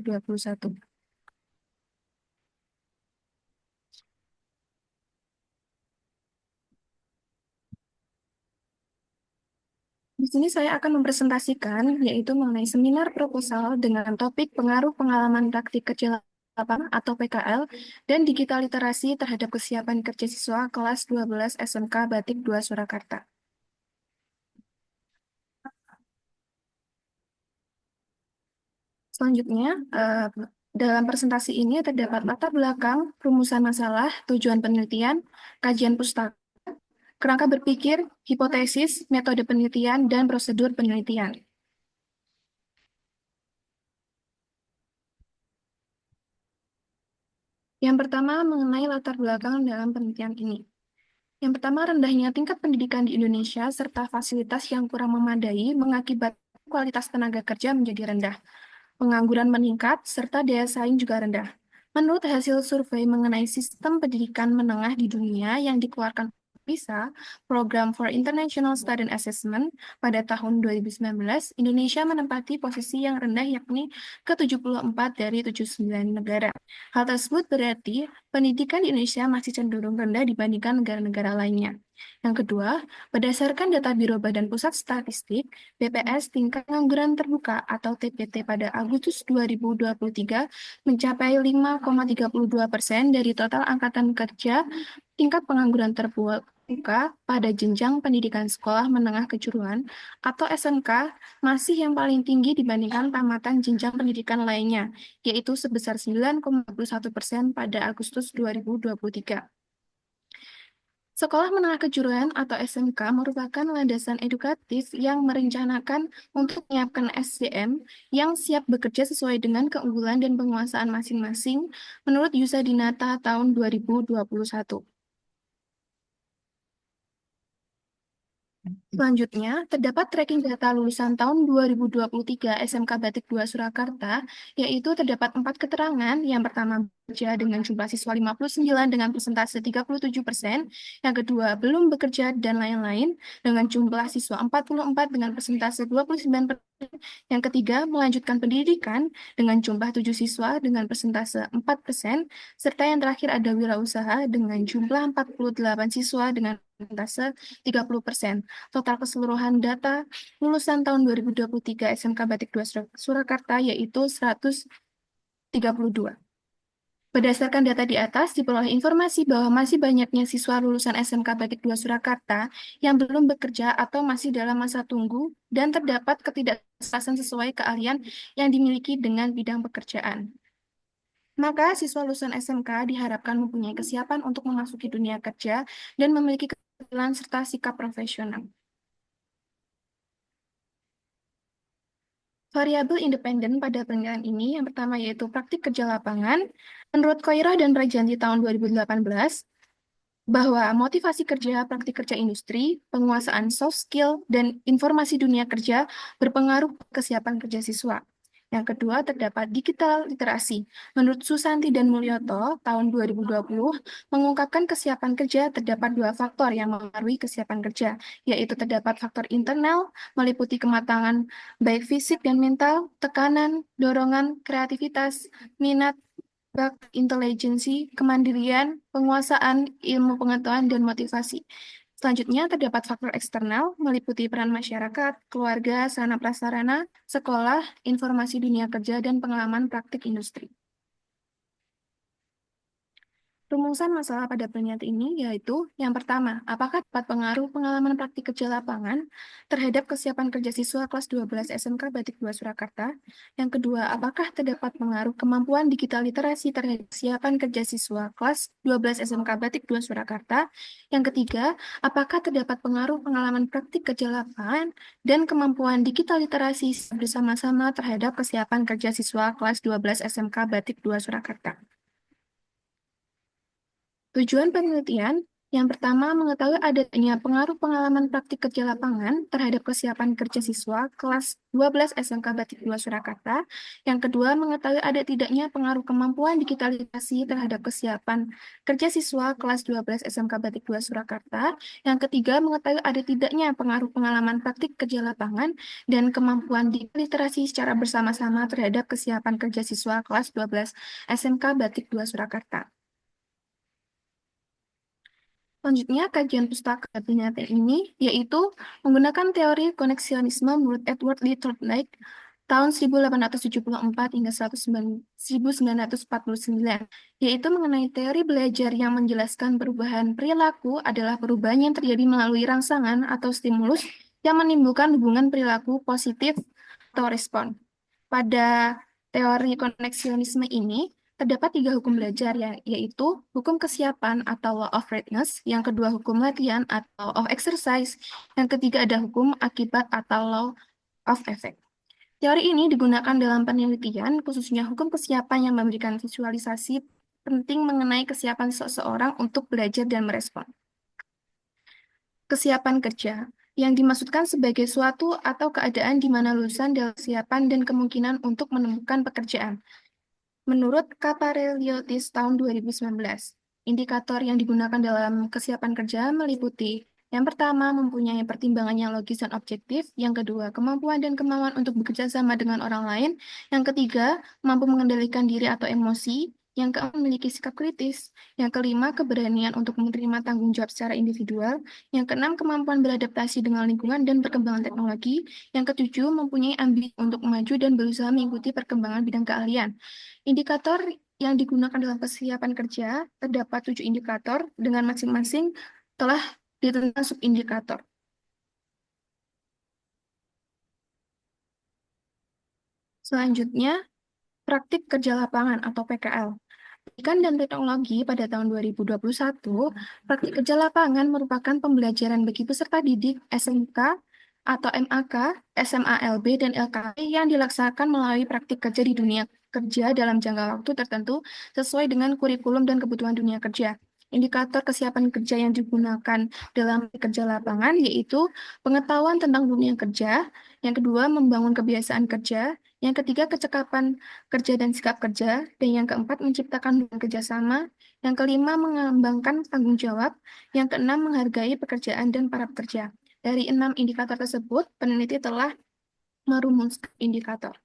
2021. Di sini saya akan mempresentasikan yaitu mengenai seminar proposal dengan topik pengaruh pengalaman praktik kerja lapangan atau PKL dan digital literasi terhadap kesiapan kerja siswa kelas 12 SMK Batik 2 Surakarta. Selanjutnya, dalam presentasi ini terdapat latar belakang, rumusan masalah, tujuan penelitian, kajian pustaka, kerangka berpikir, hipotesis, metode penelitian, dan prosedur penelitian. Yang pertama, mengenai latar belakang dalam penelitian ini. Yang pertama, rendahnya tingkat pendidikan di Indonesia serta fasilitas yang kurang memadai mengakibatkan kualitas tenaga kerja menjadi rendah. Pengangguran meningkat, serta daya saing juga rendah. Menurut hasil survei mengenai sistem pendidikan menengah di dunia yang dikeluarkan PISA, Program for International Student Assessment, pada tahun 2019, Indonesia menempati posisi yang rendah yakni ke-74 dari 79 negara. Hal tersebut berarti pendidikan di Indonesia masih cenderung rendah dibandingkan negara-negara lainnya. Yang kedua, berdasarkan data Biro Badan Pusat Statistik, BPS tingkat pengangguran terbuka atau TPT pada Agustus 2023 mencapai 5,32% dari total angkatan kerja. Tingkat pengangguran terbuka pada jenjang pendidikan sekolah menengah kejuruan atau SMK masih yang paling tinggi dibandingkan tamatan jenjang pendidikan lainnya, yaitu sebesar 9,21% pada Agustus 2023. Sekolah menengah kejuruan atau SMK merupakan landasan edukatif yang merencanakan untuk menyiapkan SDM yang siap bekerja sesuai dengan keunggulan dan penguasaan masing-masing menurut Yusa Dinata tahun 2021. Selanjutnya, terdapat tracking data lulusan tahun 2023 SMK Batik 2 Surakarta, yaitu terdapat 4 keterangan. Yang pertama, bekerja dengan jumlah siswa 59 dengan persentase 37%. Yang kedua, belum bekerja dan lain-lain dengan jumlah siswa 44 dengan persentase 29%. Yang ketiga, melanjutkan pendidikan dengan jumlah 7 siswa dengan persentase 4%. Serta yang terakhir ada wirausaha dengan jumlah 48 siswa dengan persentase 30%. Total keseluruhan data lulusan tahun 2023 SMK Batik 2 Surakarta yaitu 132. Berdasarkan data di atas, diperoleh informasi bahwa masih banyaknya siswa lulusan SMK Batik 2 Surakarta yang belum bekerja atau masih dalam masa tunggu dan terdapat ketidakselasan sesuai keahlian yang dimiliki dengan bidang pekerjaan. Maka siswa lulusan SMK diharapkan mempunyai kesiapan untuk memasuki dunia kerja dan memiliki keterampilan serta sikap profesional. Variabel independen pada penilaian ini yang pertama yaitu praktik kerja lapangan. Menurut Koirah dan Prajanti tahun 2018, bahwa motivasi kerja, praktik kerja industri, penguasaan soft skill, dan informasi dunia kerja berpengaruh kesiapan kerja siswa. Yang kedua, terdapat digital literasi. Menurut Susanti dan Mulyoto, tahun 2020, mengungkapkan kesiapan kerja terdapat 2 faktor yang mempengaruhi kesiapan kerja, yaitu terdapat faktor internal, meliputi kematangan baik fisik dan mental, tekanan, dorongan, kreativitas, minat, intelijensi, kemandirian, penguasaan, ilmu pengetahuan, dan motivasi. Selanjutnya, terdapat faktor eksternal, meliputi peran masyarakat, keluarga, sarana prasarana, sekolah, informasi dunia kerja, dan pengalaman praktik industri. Rumusan masalah pada pernyataan ini yaitu yang pertama, apakah dapat pengaruh pengalaman praktik kerja lapangan terhadap kesiapan kerja siswa kelas 12 SMK Batik 2 Surakarta? Yang kedua, apakah terdapat pengaruh kemampuan digital literasi terhadap kesiapan kerja siswa kelas 12 SMK Batik 2 Surakarta? Yang ketiga, apakah terdapat pengaruh pengalaman praktik kerja lapangan dan kemampuan digital literasi bersama-sama terhadap kesiapan kerja siswa kelas 12 SMK Batik 2 Surakarta? Tujuan penelitian Yang pertama, mengetahui adanya pengaruh pengalaman praktik kerja lapangan terhadap kesiapan kerja siswa kelas 12 SMK Batik 2 Surakarta. Yang kedua, mengetahui ada tidaknya pengaruh kemampuan digitalisasi terhadap kesiapan kerja siswa kelas 12 SMK Batik 2 Surakarta. Yang ketiga, mengetahui ada tidaknya pengaruh pengalaman praktik kerja lapangan dan kemampuan digitalisasi secara bersama-sama terhadap kesiapan kerja siswa kelas 12 SMK Batik 2 Surakarta. Selanjutnya, kajian pustaka penelitian ini yaitu menggunakan teori koneksionisme menurut Edward Lee Thorndike tahun 1874 hingga 1949, yaitu mengenai teori belajar yang menjelaskan perubahan perilaku adalah perubahan yang terjadi melalui rangsangan atau stimulus yang menimbulkan hubungan perilaku positif atau respon. Pada teori koneksionisme ini, terdapat tiga hukum belajar, ya, yaitu hukum kesiapan atau law of readiness, yang kedua hukum latihan atau of exercise, yang ketiga ada hukum akibat atau law of effect. Teori ini digunakan dalam penelitian, khususnya hukum kesiapan yang memberikan visualisasi penting mengenai kesiapan seseorang untuk belajar dan merespon. Kesiapan kerja yang dimaksudkan sebagai suatu atau keadaan di mana lulusan dalam kesiapan dan kemungkinan untuk menemukan pekerjaan. Menurut Kapareliotis tahun 2019, indikator yang digunakan dalam kesiapan kerja meliputi yang pertama, mempunyai pertimbangan yang logis dan objektif. Yang kedua, kemampuan dan kemauan untuk bekerja sama dengan orang lain. Yang ketiga, mampu mengendalikan diri atau emosi. Yang keempat, memiliki sikap kritis. Yang kelima, keberanian untuk menerima tanggung jawab secara individual. Yang keenam, kemampuan beradaptasi dengan lingkungan dan perkembangan teknologi. Yang ketujuh, mempunyai ambisi untuk maju dan berusaha mengikuti perkembangan bidang keahlian. Indikator yang digunakan dalam kesiapan kerja terdapat 7 indikator dengan masing-masing telah ditentukan subindikator. Selanjutnya, praktik kerja lapangan atau PKL. Pendidikan dan Teknologi pada tahun 2021, praktik kerja lapangan merupakan pembelajaran bagi peserta didik SMK atau MAK, SMALB, dan LKP yang dilaksanakan melalui praktik kerja di dunia kerja dalam jangka waktu tertentu sesuai dengan kurikulum dan kebutuhan dunia kerja. Indikator kesiapan kerja yang digunakan dalam kerja lapangan yaitu pengetahuan tentang dunia kerja, yang kedua membangun kebiasaan kerja, yang ketiga kecekapan kerja dan sikap kerja, dan yang keempat menciptakan hubungan kerjasama, yang kelima mengembangkan tanggung jawab, yang keenam menghargai pekerjaan dan para pekerja. Dari 6 indikator tersebut, peneliti telah merumuskan indikator.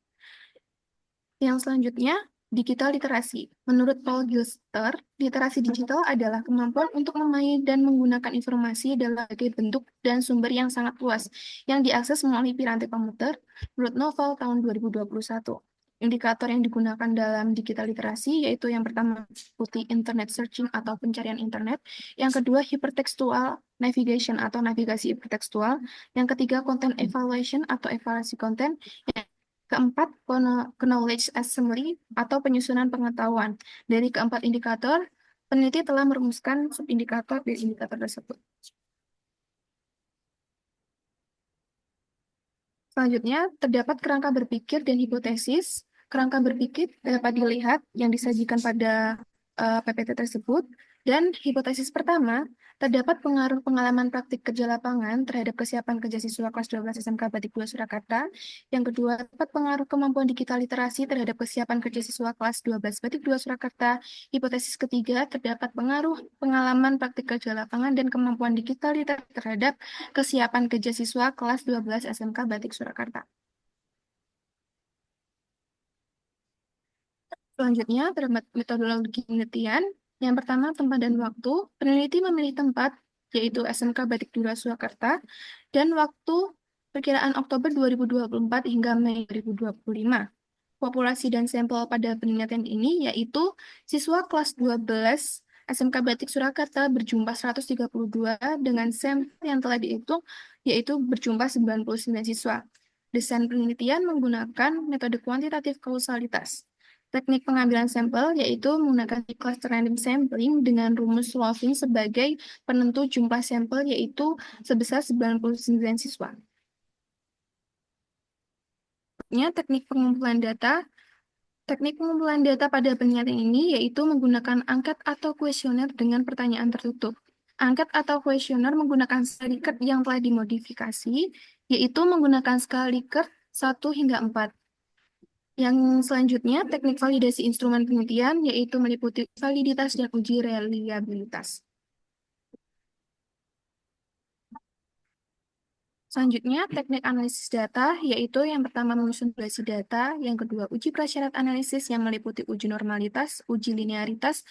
Yang selanjutnya, digital literasi. Menurut Paul Gilster, literasi digital adalah kemampuan untuk memahami dan menggunakan informasi dalam berbagai bentuk dan sumber yang sangat luas, yang diakses melalui piranti komputer, menurut Novel tahun 2021. Indikator yang digunakan dalam digital literasi yaitu yang pertama meliputi internet searching atau pencarian internet, yang kedua hypertextual navigation atau navigasi hipertekstual, yang ketiga content evaluation atau evaluasi konten, yang keempat, knowledge assembly atau penyusunan pengetahuan. Dari keempat indikator, peneliti telah merumuskan subindikator dari indikator tersebut. Selanjutnya, terdapat kerangka berpikir dan hipotesis. Kerangka berpikir dapat dilihat yang disajikan pada PPT tersebut. Dan hipotesis pertama, terdapat pengaruh pengalaman praktik kerja lapangan terhadap kesiapan kerja siswa kelas 12 SMK Batik 2 Surakarta. Yang kedua, terdapat pengaruh kemampuan digital literasi terhadap kesiapan kerja siswa kelas 12 Batik 2 Surakarta. Hipotesis ketiga, terdapat pengaruh pengalaman praktik kerja lapangan dan kemampuan digital literasi terhadap kesiapan kerja siswa kelas 12 SMK Batik Surakarta. Selanjutnya, terdapat metodologi penelitian. Yang pertama, tempat dan waktu. Peneliti memilih tempat, yaitu SMK Batik Dura Surakarta, dan waktu perkiraan Oktober 2024 hingga Mei 2025. Populasi dan sampel pada penelitian ini yaitu siswa kelas 12 SMK Batik Surakarta berjumlah 132 dengan sampel yang telah dihitung yaitu berjumlah 99 siswa. Desain penelitian menggunakan metode kuantitatif kausalitas. Teknik pengambilan sampel yaitu menggunakan cluster random sampling dengan rumus Loving sebagai penentu jumlah sampel yaitu sebesar 99 siswa. Teknik pengumpulan data. Teknik pengumpulan data pada penelitian ini yaitu menggunakan angket atau kuesioner dengan pertanyaan tertutup. Angket atau kuesioner menggunakan skala Likert yang telah dimodifikasi, yaitu menggunakan skala Likert 1 hingga 4. Yang selanjutnya, teknik validasi instrumen penelitian, yaitu meliputi validitas dan uji reliabilitas. Selanjutnya, teknik analisis data, yaitu yang pertama menyusun simulasi data, yang kedua uji prasyarat analisis yang meliputi uji normalitas, uji linearitas,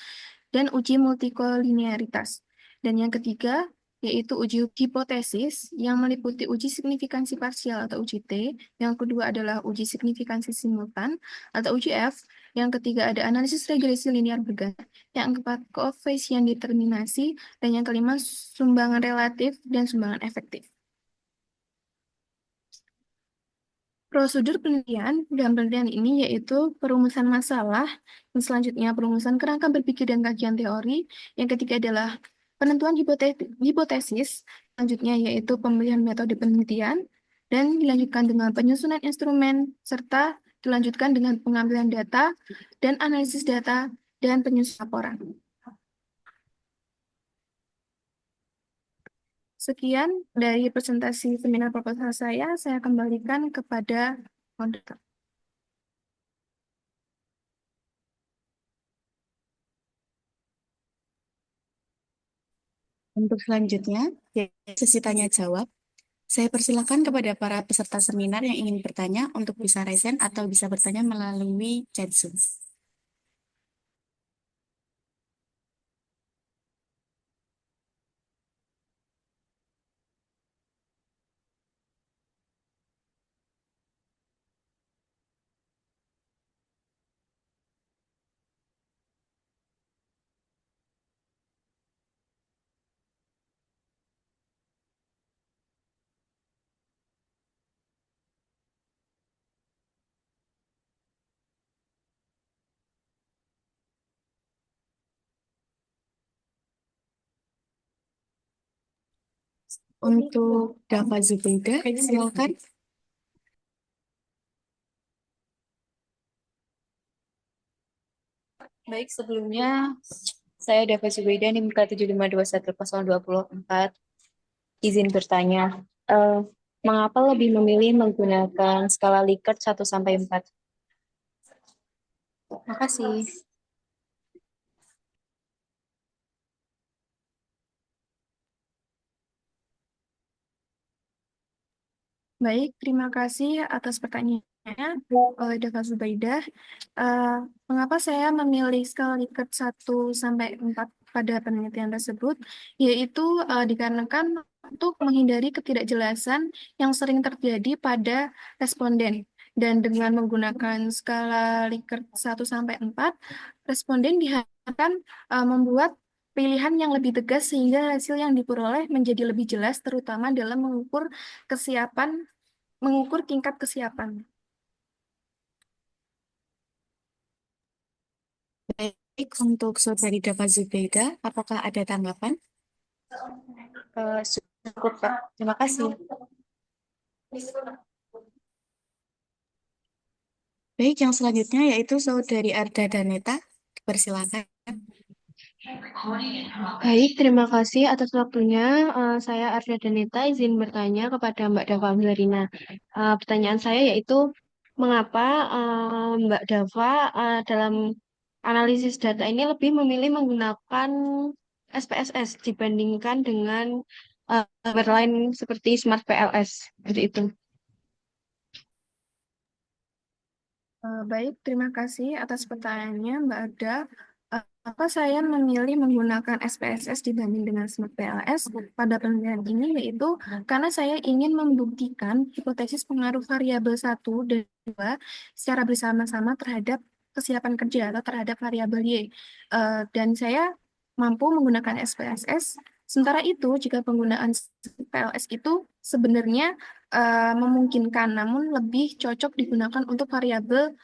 dan uji multikolinearitas. Dan yang ketiga, yaitu uji hipotesis yang meliputi uji signifikansi parsial atau uji T, yang kedua adalah uji signifikansi simultan atau uji F, yang ketiga ada analisis regresi linear berganti, yang keempat koefisien determinasi, dan yang kelima sumbangan relatif dan sumbangan efektif. Prosedur penelitian dalam penelitian ini yaitu perumusan masalah, yang selanjutnya perumusan kerangka berpikir dan kajian teori, yang ketiga adalah penentuan hipotesis, selanjutnya yaitu pemilihan metode penelitian, dan dilanjutkan dengan penyusunan instrumen, serta dilanjutkan dengan pengambilan data dan analisis data dan penyusunan laporan. Sekian dari presentasi seminar proposal saya kembalikan kepada moderator. Untuk selanjutnya, yaitu sesi tanya jawab. Saya persilakan kepada para peserta seminar yang ingin bertanya untuk bisa raise hand atau bisa bertanya melalui chat Zoom. Untuk Dava Zubeida, silakan. Baik, sebelumnya saya Dava Zubeida, NIM K75210024. Izin bertanya, eh, mengapa lebih memilih menggunakan skala Likert 1 sampai 4? Terima kasih. Baik, terima kasih atas pertanyaannya oleh Dava Zubaidah. Eh, Mengapa saya memilih skala Likert 1 sampai 4 pada penelitian tersebut? Yaitu dikarenakan untuk menghindari ketidakjelasan yang sering terjadi pada responden. Dan dengan menggunakan skala Likert 1 sampai 4, responden diharapkan membuat pilihan yang lebih tegas sehingga hasil yang diperoleh menjadi lebih jelas, terutama dalam mengukur tingkat kesiapan. Baik, untuk Saudari Dava Zubeida, apakah ada tanggapan? Cukup, Pak. Terima kasih. Baik, yang selanjutnya yaitu Saudari Arda Daneta. Persilakan. Baik, terima kasih atas waktunya. Saya Arda Danita, izin bertanya kepada Mbak Dava Amzarina. Pertanyaan saya yaitu, mengapa Mbak Dava dalam analisis data ini lebih memilih menggunakan SPSS dibandingkan dengan sumber lain seperti Smart PLS, seperti itu. Baik, terima kasih atas pertanyaannya, Mbak Ada. Apa saya memilih menggunakan SPSS dibanding dengan Smart PLS pada penelitian ini, yaitu karena saya ingin membuktikan hipotesis pengaruh variabel 1 dan 2 secara bersama-sama terhadap kesiapan kerja atau terhadap variabel Y. Dan saya mampu menggunakan SPSS. Sementara itu, jika penggunaan PLS itu sebenarnya memungkinkan, namun lebih cocok digunakan untuk variabel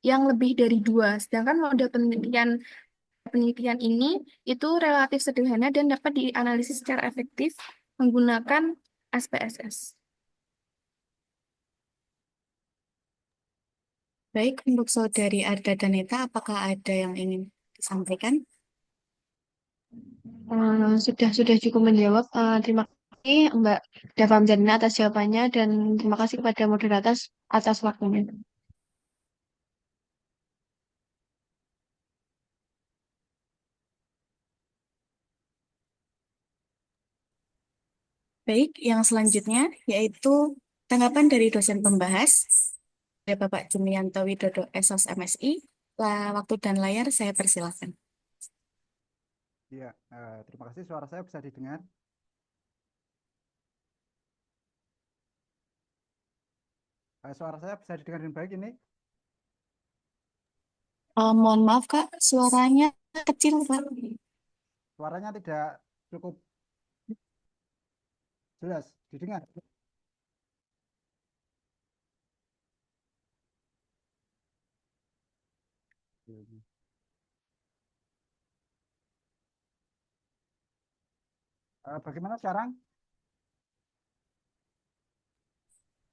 yang lebih dari 2. Sedangkan model penelitian ini itu relatif sederhana dan dapat dianalisis secara efektif menggunakan SPSS. Baik, untuk Saudari Arda Daneta, apakah ada yang ingin disampaikan? Sudah cukup menjawab. Terima kasih Mbak Dava Zarina atas jawabannya dan terima kasih kepada moderator atas waktunya. Baik, yang selanjutnya yaitu tanggapan dari dosen pembahas, ada Bapak Jumianto Widodo, SOS MSI. Waktu dan layar saya persilahkan. Ya, terima kasih. Suara saya bisa didengar. Suara saya bisa didengar dengan baik ini. Mohon maaf Kak, suaranya kecil Pak. Suaranya tidak cukup jelas didengar. Bagaimana sekarang?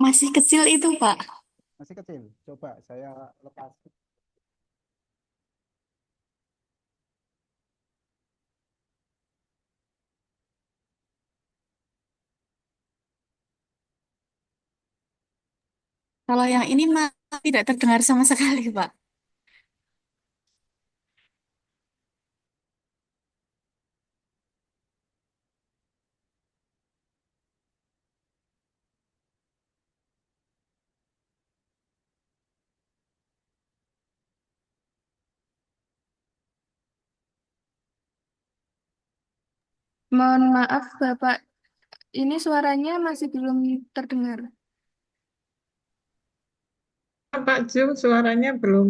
Masih kecil itu Pak. Masih kecil. Coba saya lepas. Kalau yang ini mah tidak terdengar sama sekali Pak. Mohon maaf, Bapak. Ini suaranya masih belum terdengar. Pak Jum, suaranya belum.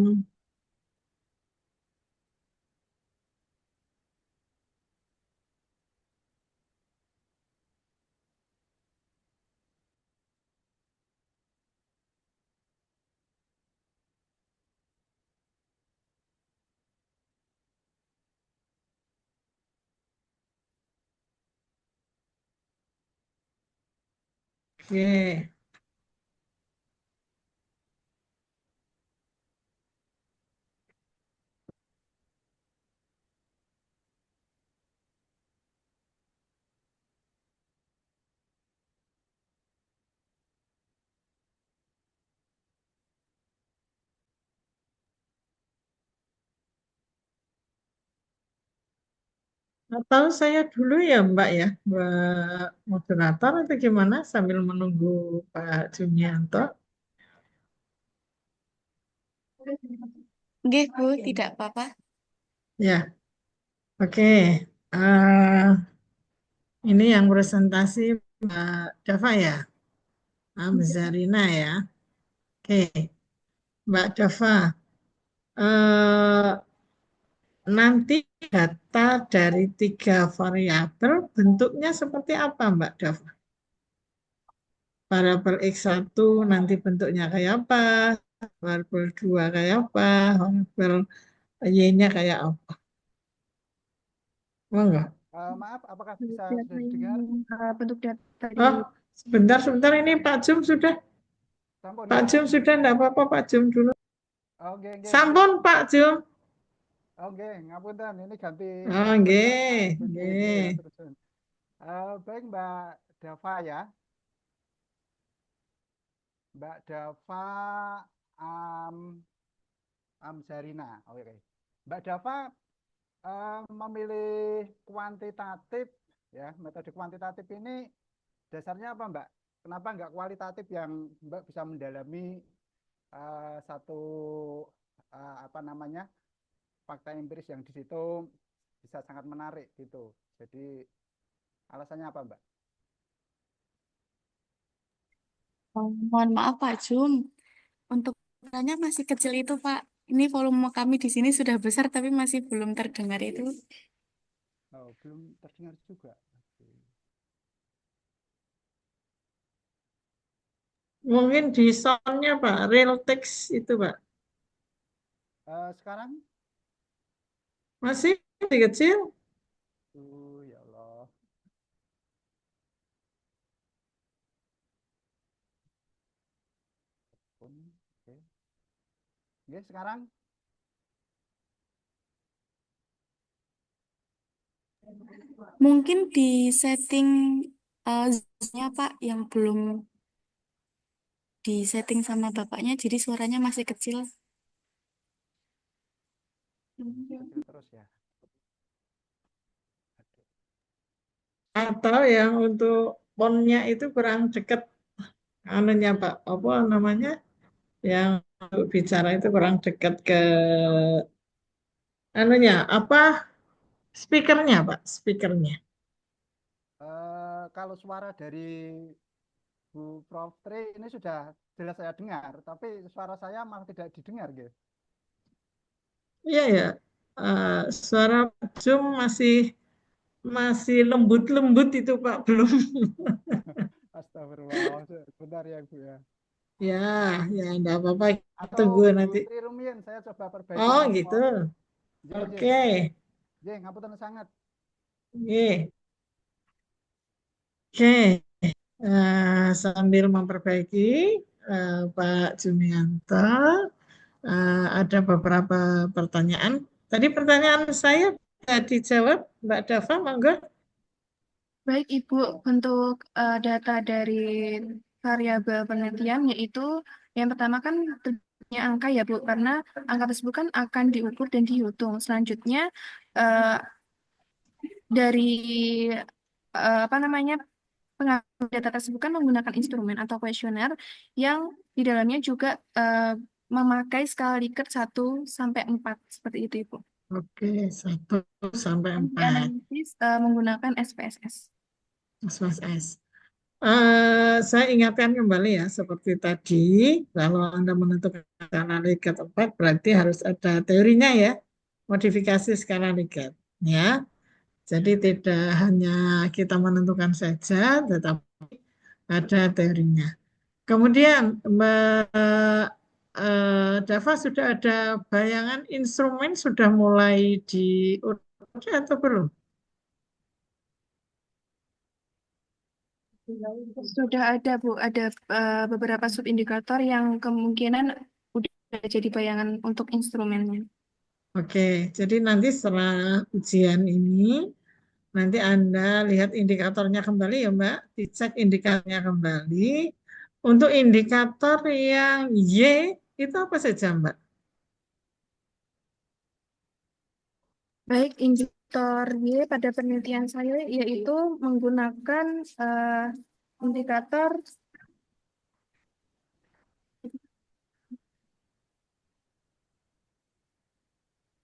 Oke. Atau saya dulu ya Mbak ya, Mbak moderator atau gimana sambil menunggu Pak Jumianto. Nggih Bu, tidak apa-apa. Ya, oke. Ini yang presentasi Mbak Dava ya, Zarina ya. Oke, Mbak Dava. eh, Nanti data dari 3 variabel bentuknya seperti apa Mbak Dava? Variabel X1 nanti bentuknya kayak apa? Variabel 2 kayak apa? Variabel Y-nya kayak apa? Oh enggak. Maaf, apakah Bentuk bisa data sudah didengar? bentuk data di Oh, sebentar ini Pak Jum sudah. Sampun Pak ya. Jum sudah, enggak apa-apa Pak Jum dulu. Oke, oke, siap. Sampun Pak Jum. Oke, ngapunten. Ini ganti Oh, peserta nggih, kunci ini ya, nggih. terusan. Baik, Mbak Dava ya. Mbak Dava Am Amzarina. Oke. Mbak Dava memilih kuantitatif ya, metode kuantitatif ini dasarnya apa Mbak? Kenapa nggak kualitatif yang Mbak bisa mendalami satu apa namanya fakta empiris yang di situ bisa sangat menarik gitu. Jadi alasannya apa Mbak? Mohon maaf Pak Jum. Untuk suaranya masih kecil itu Pak. Ini volume kami di sini sudah besar tapi masih belum terdengar itu. Oh, belum terdengar juga. Oke. Mungkin di soundnya Pak, real text itu Pak. Sekarang, Masih kecil? ya Allah. Oke. Oke, sekarang Mungkin di setting Zoom-nya Pak yang belum di setting sama bapaknya, jadi suaranya masih kecil. Kecil terus ya. Atau yang untuk ponnya itu kurang dekat anunya Pak, apa namanya? Yang untuk bicara itu kurang dekat ke anunya, apa speakernya Pak, speakernya. Kalau suara dari Bu Prof. Tri ini sudah jelas saya dengar, tapi suara saya malah tidak didengar gitu. Iya ya, suara Zoom masih masih lembut-lembut itu Pak, belum. Astagfirullah, sebentar ya Bu ya. Ya, ya enggak apa-apa, kita Atau tunggu Bu nanti. Tri Rumiyin, saya coba perbaiki Oh gitu, mikrofon. J, J, oke. J, ngapunten sangat. Oke, oke. Sambil memperbaiki Pak Jumianto, ada beberapa pertanyaan. Tadi pertanyaan saya sudah dijawab, Mbak Dava, monggo. Baik, Ibu, untuk data dari variabel penelitian, yaitu yang pertama kan tentunya angka ya, Bu, karena angka tersebut kan akan diukur dan dihitung. Selanjutnya, eh, dari apa namanya, pengambil data tersebut kan menggunakan instrumen atau kuesioner yang di dalamnya juga memakai skala Likert 1 sampai 4, seperti itu, Ibu. Oke, 1 sampai 4. Dianalisis menggunakan SPSS. Mas S. Saya ingatkan kembali ya, seperti tadi, kalau Anda menentukan skala Likert 4, berarti harus ada teorinya ya, modifikasi skala Likert. Ya, jadi tidak hanya kita menentukan saja, tetapi ada teorinya. Kemudian, Mbak Dava sudah ada bayangan instrumen sudah mulai diurut atau belum? Sudah ada, Bu. Ada beberapa subindikator yang kemungkinan udah jadi bayangan untuk instrumennya. Oke, jadi nanti setelah ujian ini, nanti Anda lihat indikatornya kembali ya Mbak, dicek indikatornya kembali. Untuk indikator yang Y, itu apa saja Mbak? Baik, indikator Y pada penelitian saya yaitu menggunakan indikator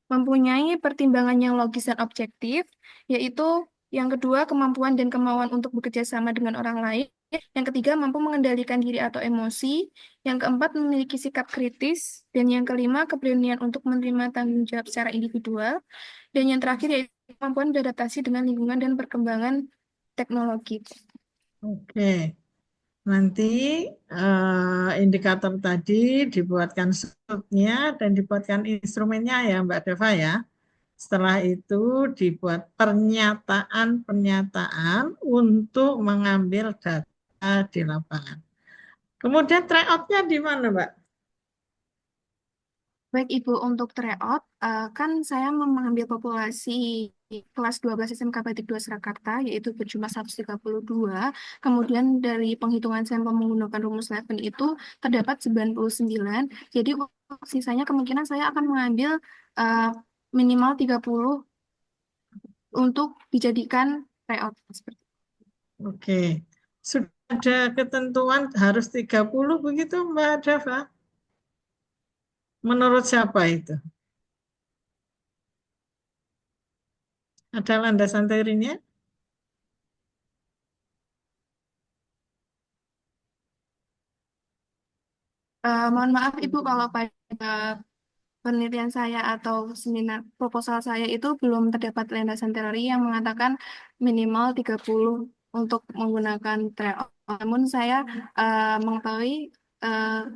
mempunyai pertimbangan yang logis dan objektif, yaitu yang kedua, kemampuan dan kemauan untuk bekerja sama dengan orang lain. Yang ketiga, mampu mengendalikan diri atau emosi. Yang keempat, memiliki sikap kritis. Dan yang kelima, keberanian untuk menerima tanggung jawab secara individual. Dan yang terakhir, yaitu kemampuan beradaptasi dengan lingkungan dan perkembangan teknologi. Oke, nanti indikator tadi dibuatkan subnya dan dibuatkan instrumennya ya Mbak Deva ya. Setelah itu dibuat pernyataan-pernyataan untuk mengambil data di lapangan. Kemudian tryout-nya di mana, Mbak? Baik, Ibu, untuk tryout, kan saya mengambil populasi kelas 12 SMK Batik 2 Surakarta, yaitu berjumlah 132. Kemudian dari penghitungan sampel menggunakan rumus Levin itu terdapat 99. Jadi sisanya kemungkinan saya akan mengambil uh, minimal 30 untuk dijadikan tryout. Seperti itu. Oke. Sudah ada ketentuan harus 30 begitu, Mbak Dava? Menurut siapa itu? Ada landasan teorinya? Mohon maaf, Ibu, kalau pada penelitian saya atau seminar proposal saya itu belum terdapat landasan teori yang mengatakan minimal 30 untuk menggunakan tryout. Namun saya mengetahui uh,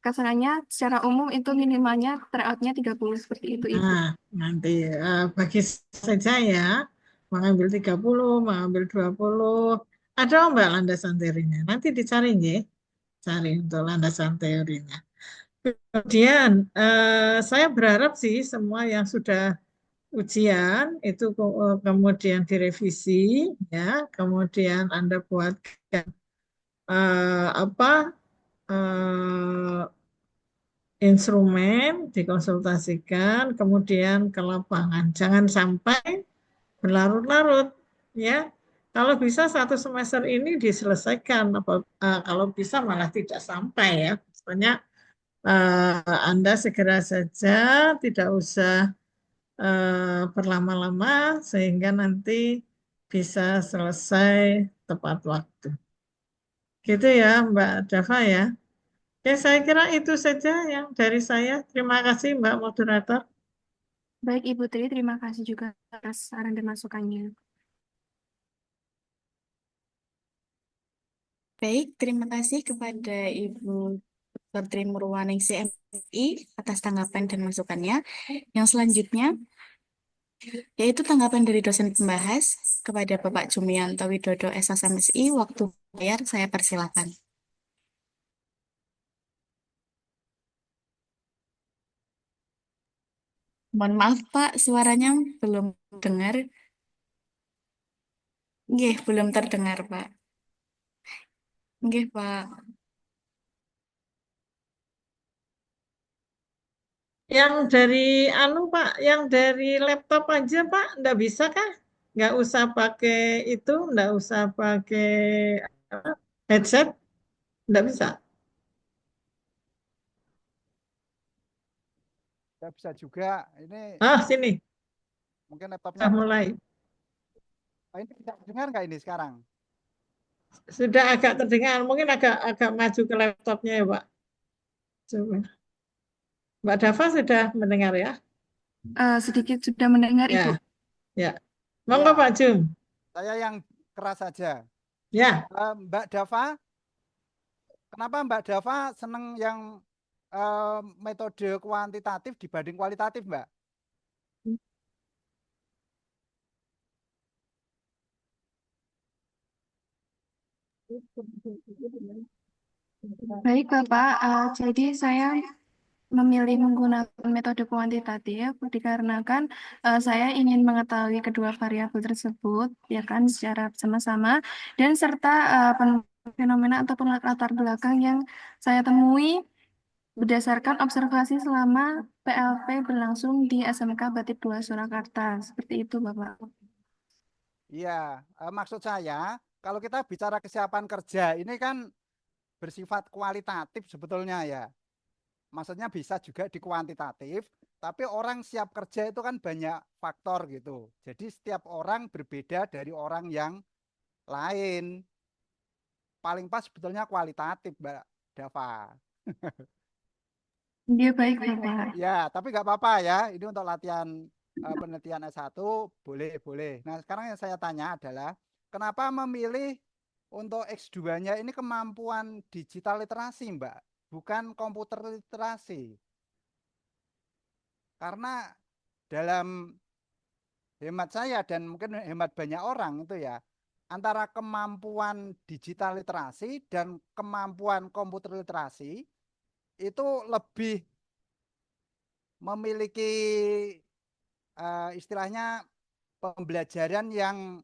kasarannya secara umum itu minimalnya tryoutnya 30 seperti itu, Ibu. Nah, nanti bagi saja ya, mengambil 30, mengambil 20. Ada Mbak landasan teorinya? Nanti dicari ya, cari untuk landasan teorinya. Kemudian saya berharap sih semua yang sudah ujian itu kemudian direvisi ya, kemudian Anda buatkan apa instrumen, dikonsultasikan, kemudian ke lapangan. Jangan sampai berlarut-larut ya. Kalau bisa satu semester ini diselesaikan, kalau bisa malah tidak sampai ya. Maksudnya Anda segera saja, tidak usah berlama-lama sehingga nanti bisa selesai tepat waktu. Gitu ya, Mbak Dava ya. Oke, saya kira itu saja yang dari saya. Terima kasih, Mbak Moderator. Baik, Ibu Tri, terima kasih juga atas saran dan masukannya. Baik, terima kasih kepada Ibu Dr. Tri Murwaningsih MSI atas tanggapan dan masukannya. Yang selanjutnya, yaitu tanggapan dari dosen pembahas kepada Bapak Jumianto Widodo SSMSI. Waktu bayar, saya persilakan. Mohon maaf, Pak, suaranya belum dengar. Nggih, belum terdengar, Pak. Nggih, Pak. Yang dari Pak, yang dari laptop aja Pak, enggak bisa kah? Enggak usah pakai itu, enggak usah pakai apa, headset, enggak bisa. Ya bisa juga. Ini Sini, mungkin laptopnya sudah mulai. ini bisa dengar nggak ini sekarang? Sudah agak terdengar, mungkin agak agak maju ke laptopnya ya Pak. Coba. Mbak Dava sudah mendengar ya? Sedikit sudah mendengar, Ibu. Ya, ya. Monggo Ya, Pak Jum. saya yang keras saja. Ya, Mbak Dava, kenapa Mbak Dava seneng yang metode kuantitatif dibanding kualitatif, Mbak? Baik, Bapak. Jadi saya memilih menggunakan metode kuantitatif dikarenakan saya ingin mengetahui kedua variabel tersebut, ya kan, secara bersama-sama, dan serta fenomena ataupun latar belakang yang saya temui berdasarkan observasi selama PLP berlangsung di SMK Batik 2 Surakarta. Seperti itu, Bapak. Iya, maksud saya kalau kita bicara kesiapan kerja ini kan bersifat kualitatif sebetulnya ya. Maksudnya bisa juga di kuantitatif, tapi orang siap kerja itu kan banyak faktor gitu. Jadi setiap orang berbeda dari orang yang lain. Paling pas sebetulnya kualitatif, Mbak Dava. Dia baik, Bapak. Ya, tapi nggak apa-apa ya. Ini untuk latihan penelitian S1 boleh. Nah, sekarang yang saya tanya adalah kenapa memilih untuk X2-nya ini kemampuan digital literasi, Mbak, bukan komputer literasi. Karena dalam hemat saya dan mungkin hemat banyak orang itu ya, antara kemampuan digital literasi dan kemampuan komputer literasi itu lebih memiliki istilahnya pembelajaran yang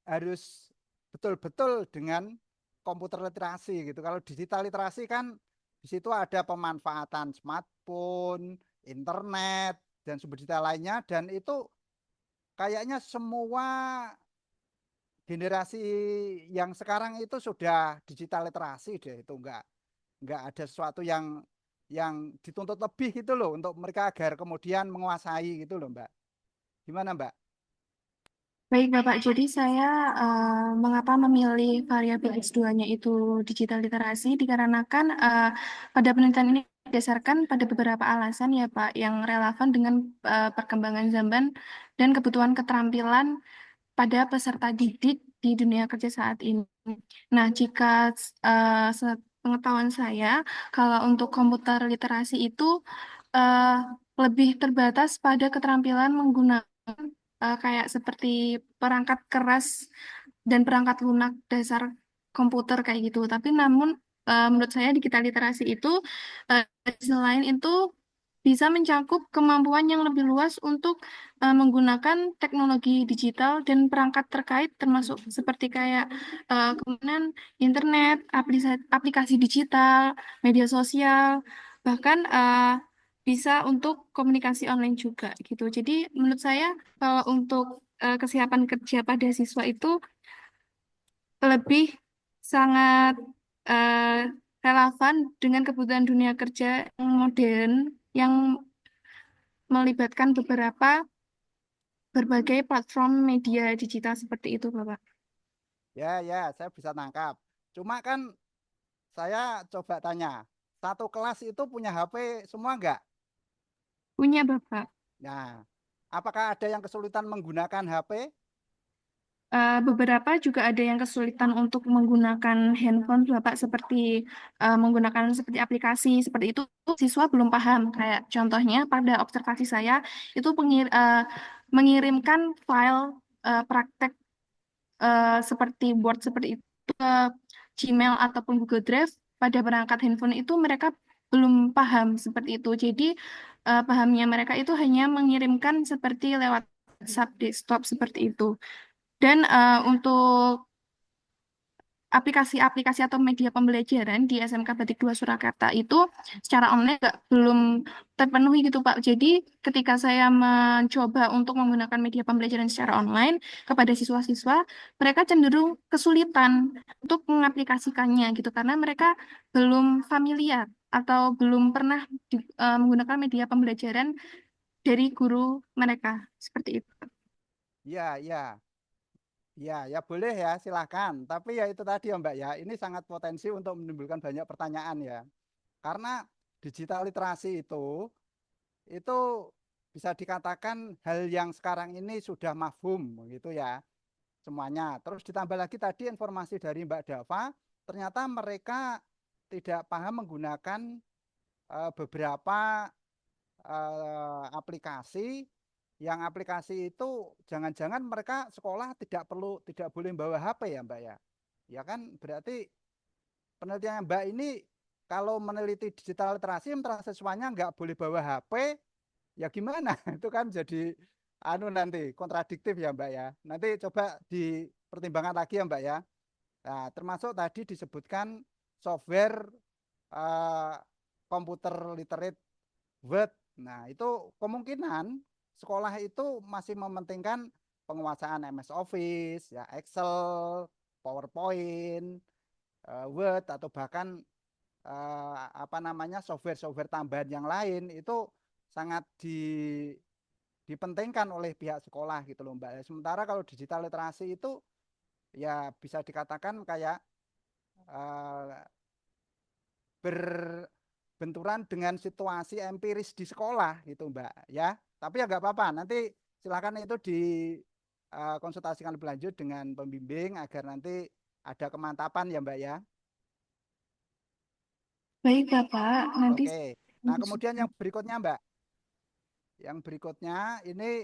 harus betul-betul dengan komputer literasi gitu. Kalau digital literasi kan di situ ada pemanfaatan smartphone, internet, dan sumber data lainnya, dan itu kayaknya semua generasi yang sekarang itu sudah digital literasi deh, itu enggak ada sesuatu yang dituntut lebih gitu loh untuk mereka agar kemudian menguasai gitu loh, Mbak. Gimana, Mbak? Baik, Bapak. Jadi saya mengapa memilih variabel X2-nya itu digital literasi dikarenakan pada penelitian ini berdasarkan pada beberapa alasan ya Pak yang relevan dengan perkembangan zaman dan kebutuhan keterampilan pada peserta didik di dunia kerja saat ini. Nah, jika pengetahuan saya, kalau untuk komputer literasi itu eh, lebih terbatas pada keterampilan menggunakan kayak seperti perangkat keras dan perangkat lunak dasar komputer kayak gitu. Tapi namun menurut saya digital literasi itu selain itu bisa mencakup kemampuan yang lebih luas untuk menggunakan teknologi digital dan perangkat terkait termasuk seperti kayak kemudian internet, aplikasi digital, media sosial, bahkan bisa untuk komunikasi online juga gitu. Jadi menurut saya kalau untuk kesiapan kerja pada siswa itu lebih sangat eh, relevan dengan kebutuhan dunia kerja yang modern yang melibatkan berbagai platform media digital seperti itu, Bapak. Ya, ya, saya bisa tangkap. Cuma kan saya coba tanya, satu kelas itu punya HP semua enggak? Punya, Bapak. Nah, apakah ada yang kesulitan menggunakan HP? Beberapa juga ada yang kesulitan untuk menggunakan handphone, Bapak, seperti menggunakan seperti aplikasi seperti itu. Siswa belum paham. Kayak contohnya pada observasi saya itu mengirimkan file praktek seperti Word seperti itu ke Gmail ataupun Google Drive pada perangkat handphone itu mereka belum paham seperti itu. Jadi pahamnya mereka itu hanya mengirimkan seperti lewat WhatsApp desktop seperti itu. Dan untuk aplikasi-aplikasi atau media pembelajaran di SMK Batik 2 Surakarta itu secara online belum terpenuhi gitu Pak. Jadi ketika saya mencoba untuk menggunakan media pembelajaran secara online kepada siswa-siswa, mereka cenderung kesulitan untuk mengaplikasikannya gitu karena mereka belum familiar atau belum pernah menggunakan media pembelajaran dari guru mereka seperti itu. Ya, ya. Ya, ya boleh ya, silahkan. Tapi ya itu tadi ya Mbak ya, ini sangat potensi untuk menimbulkan banyak pertanyaan ya. Karena digital literasi itu bisa dikatakan hal yang sekarang ini sudah mafhum gitu ya semuanya. Terus ditambah lagi tadi informasi dari Mbak Dava, ternyata mereka tidak paham menggunakan beberapa aplikasi yang aplikasi itu jangan-jangan mereka sekolah tidak boleh bawa HP ya Mbak ya. Ya kan berarti penelitian Mbak ini kalau meneliti digital literasi siswanya nggak boleh bawa HP ya gimana? Itu kan jadi anu nanti kontradiktif ya Mbak ya. Nanti coba dipertimbangkan lagi ya Mbak ya. Nah, termasuk tadi disebutkan software eh, komputer literate Word. Nah, itu kemungkinan sekolah itu masih mementingkan penguasaan MS Office, ya Excel, PowerPoint, Word atau bahkan apa namanya software-software tambahan yang lain itu sangat dipentingkan oleh pihak sekolah gitu loh Mbak. Sementara kalau digital literasi itu ya bisa dikatakan kayak eh, berbenturan dengan situasi empiris di sekolah gitu Mbak ya. Tapi ya nggak apa-apa, nanti silakan itu konsultasikan lebih lanjut dengan pembimbing agar nanti ada kemantapan ya Mbak ya. Baik, Bapak. Nanti Oke. Nah, kemudian yang berikutnya Mbak. Yang berikutnya ini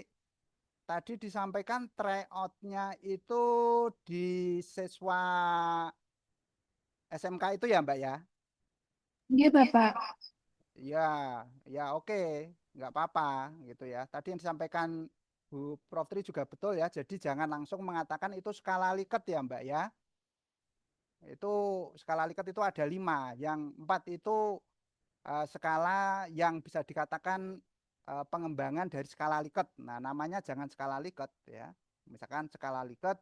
tadi disampaikan tryout-nya itu di siswa SMK itu ya Mbak ya. Iya, Bapak. Ya, ya oke, nggak apa-apa gitu ya. Tadi yang disampaikan Bu Prof. Tri juga betul ya. Jadi jangan langsung mengatakan itu skala Likert ya Mbak ya. Itu skala Likert itu ada 5. Yang 4 itu skala yang bisa dikatakan pengembangan dari skala Likert. Nah namanya jangan skala Likert ya. Misalkan skala Likert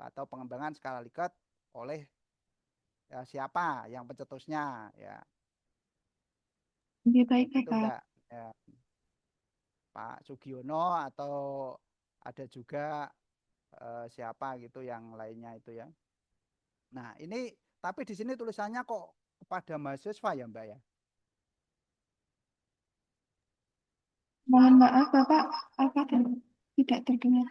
atau pengembangan skala Likert oleh siapa yang pencetusnya ya. Lebih baik, Begitu Bapak. Mbak. Ya. Pak Sugiono atau ada juga siapa gitu yang lainnya itu ya. Nah, ini tapi di sini tulisannya kok kepada mahasiswa ya, Mbak ya. Mohon maaf, Bapak. Apa tidak terdengar?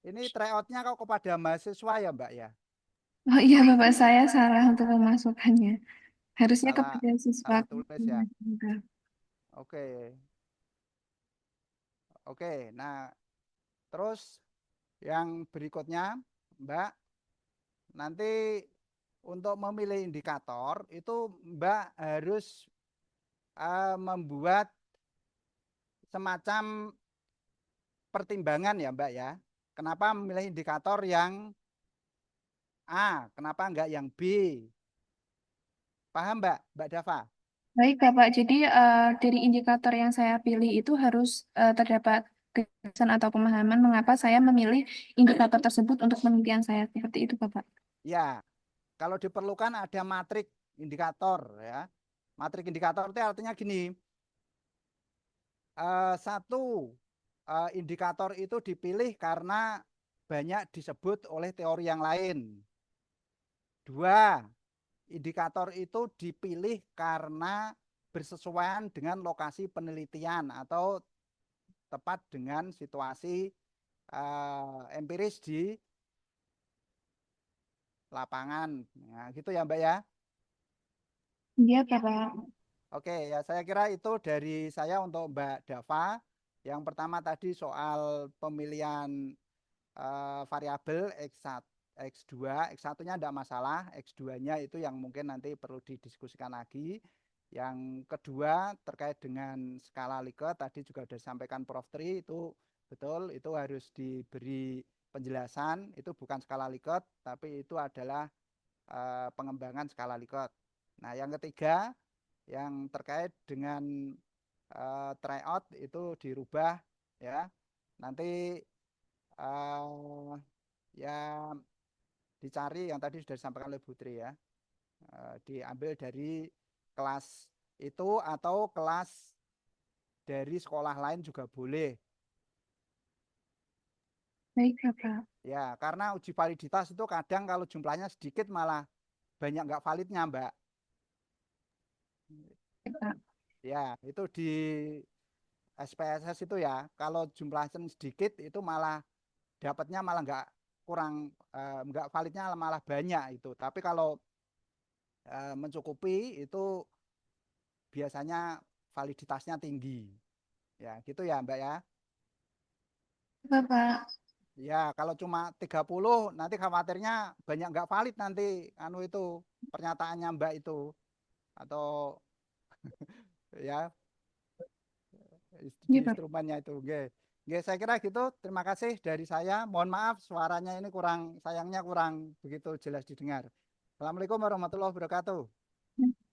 Ini tryoutnya kok kepada mahasiswa ya, Mbak ya. Oh iya, Bapak, saya salah untuk memasukkannya. Harusnya Salah kepada siswa. salah tulis ya. Oke. Oke. Nah, terus yang berikutnya, Mbak, nanti untuk memilih indikator itu Mbak harus membuat semacam pertimbangan ya Mbak ya. Kenapa memilih indikator yang A, kenapa enggak yang B? Paham Mbak Dava? Baik, Bapak. Jadi dari indikator yang saya pilih itu harus terdapat kejelasan atau pemahaman mengapa saya memilih indikator tersebut untuk penelitian saya. Seperti itu, Bapak. Ya, kalau diperlukan ada matrik indikator ya. Matrik indikator itu artinya gini, satu indikator itu dipilih karena banyak disebut oleh teori yang lain. Dua, indikator itu dipilih karena bersesuaian dengan lokasi penelitian atau tepat dengan situasi empiris di lapangan. Nah, gitu ya Mbak ya. Iya, Bapak. Oke, ya saya kira itu dari saya untuk Mbak Dava. Yang pertama tadi soal pemilihan variabel X1, X2, X1-nya tidak masalah, X2-nya itu yang mungkin nanti perlu didiskusikan lagi. Yang kedua terkait dengan skala Likert, tadi juga sudah disampaikan Prof. Tri, itu betul, itu harus diberi penjelasan, itu bukan skala Likert, tapi itu adalah pengembangan skala Likert. Nah, yang ketiga, yang terkait dengan tryout itu dirubah ya. Nanti ya dicari yang tadi sudah disampaikan oleh Putri ya. Diambil dari kelas itu atau kelas dari sekolah lain juga boleh. Baik, Bapak. Ya, karena uji validitas itu kadang kalau jumlahnya sedikit malah banyak nggak validnya, Mbak. Bapak. Ya, itu di SPSS itu ya, kalau jumlahnya sedikit itu malah dapatnya malah nggak kurang, nggak validnya malah banyak itu. Tapi kalau mencukupi itu biasanya validitasnya tinggi. Ya, gitu ya, Mbak ya. Bapak. Ya, kalau cuma 30 nanti khawatirnya banyak nggak valid nanti anu itu pernyataannya Mbak itu atau ya di Iya, Bapak. instrumennya itu. Oke. Oke, saya kira gitu. Terima kasih dari saya. Mohon maaf suaranya ini sayangnya kurang begitu jelas didengar. Assalamualaikum warahmatullahi wabarakatuh.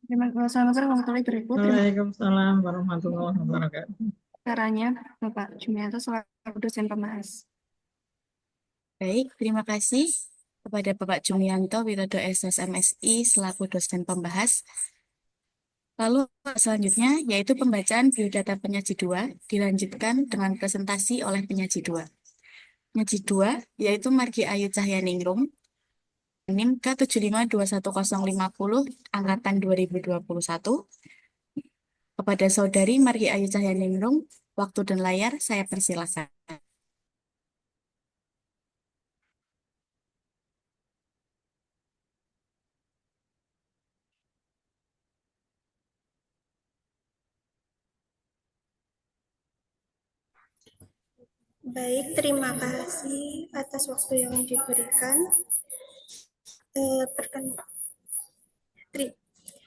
Terima kasih. Assalamualaikum warahmatullahi wabarakatuh. Terima kasih Waalaikumsalam warahmatullahi wabarakatuh. caranya, Bapak Jumianto selaku dosen pembahas. Baik, terima kasih kepada Bapak Jumianto Widodo SS MSI selaku dosen pembahas. Lalu selanjutnya yaitu pembacaan biodata penyaji 2 dilanjutkan dengan presentasi oleh penyaji 2. Penyaji 2 yaitu Margi Ayu Cahyaningrum, NIM K752150 angkatan 2021. Kepada Saudari Margi Ayu Cahyaningrum, waktu dan layar saya persilakan. Baik, terima kasih atas waktu yang diberikan.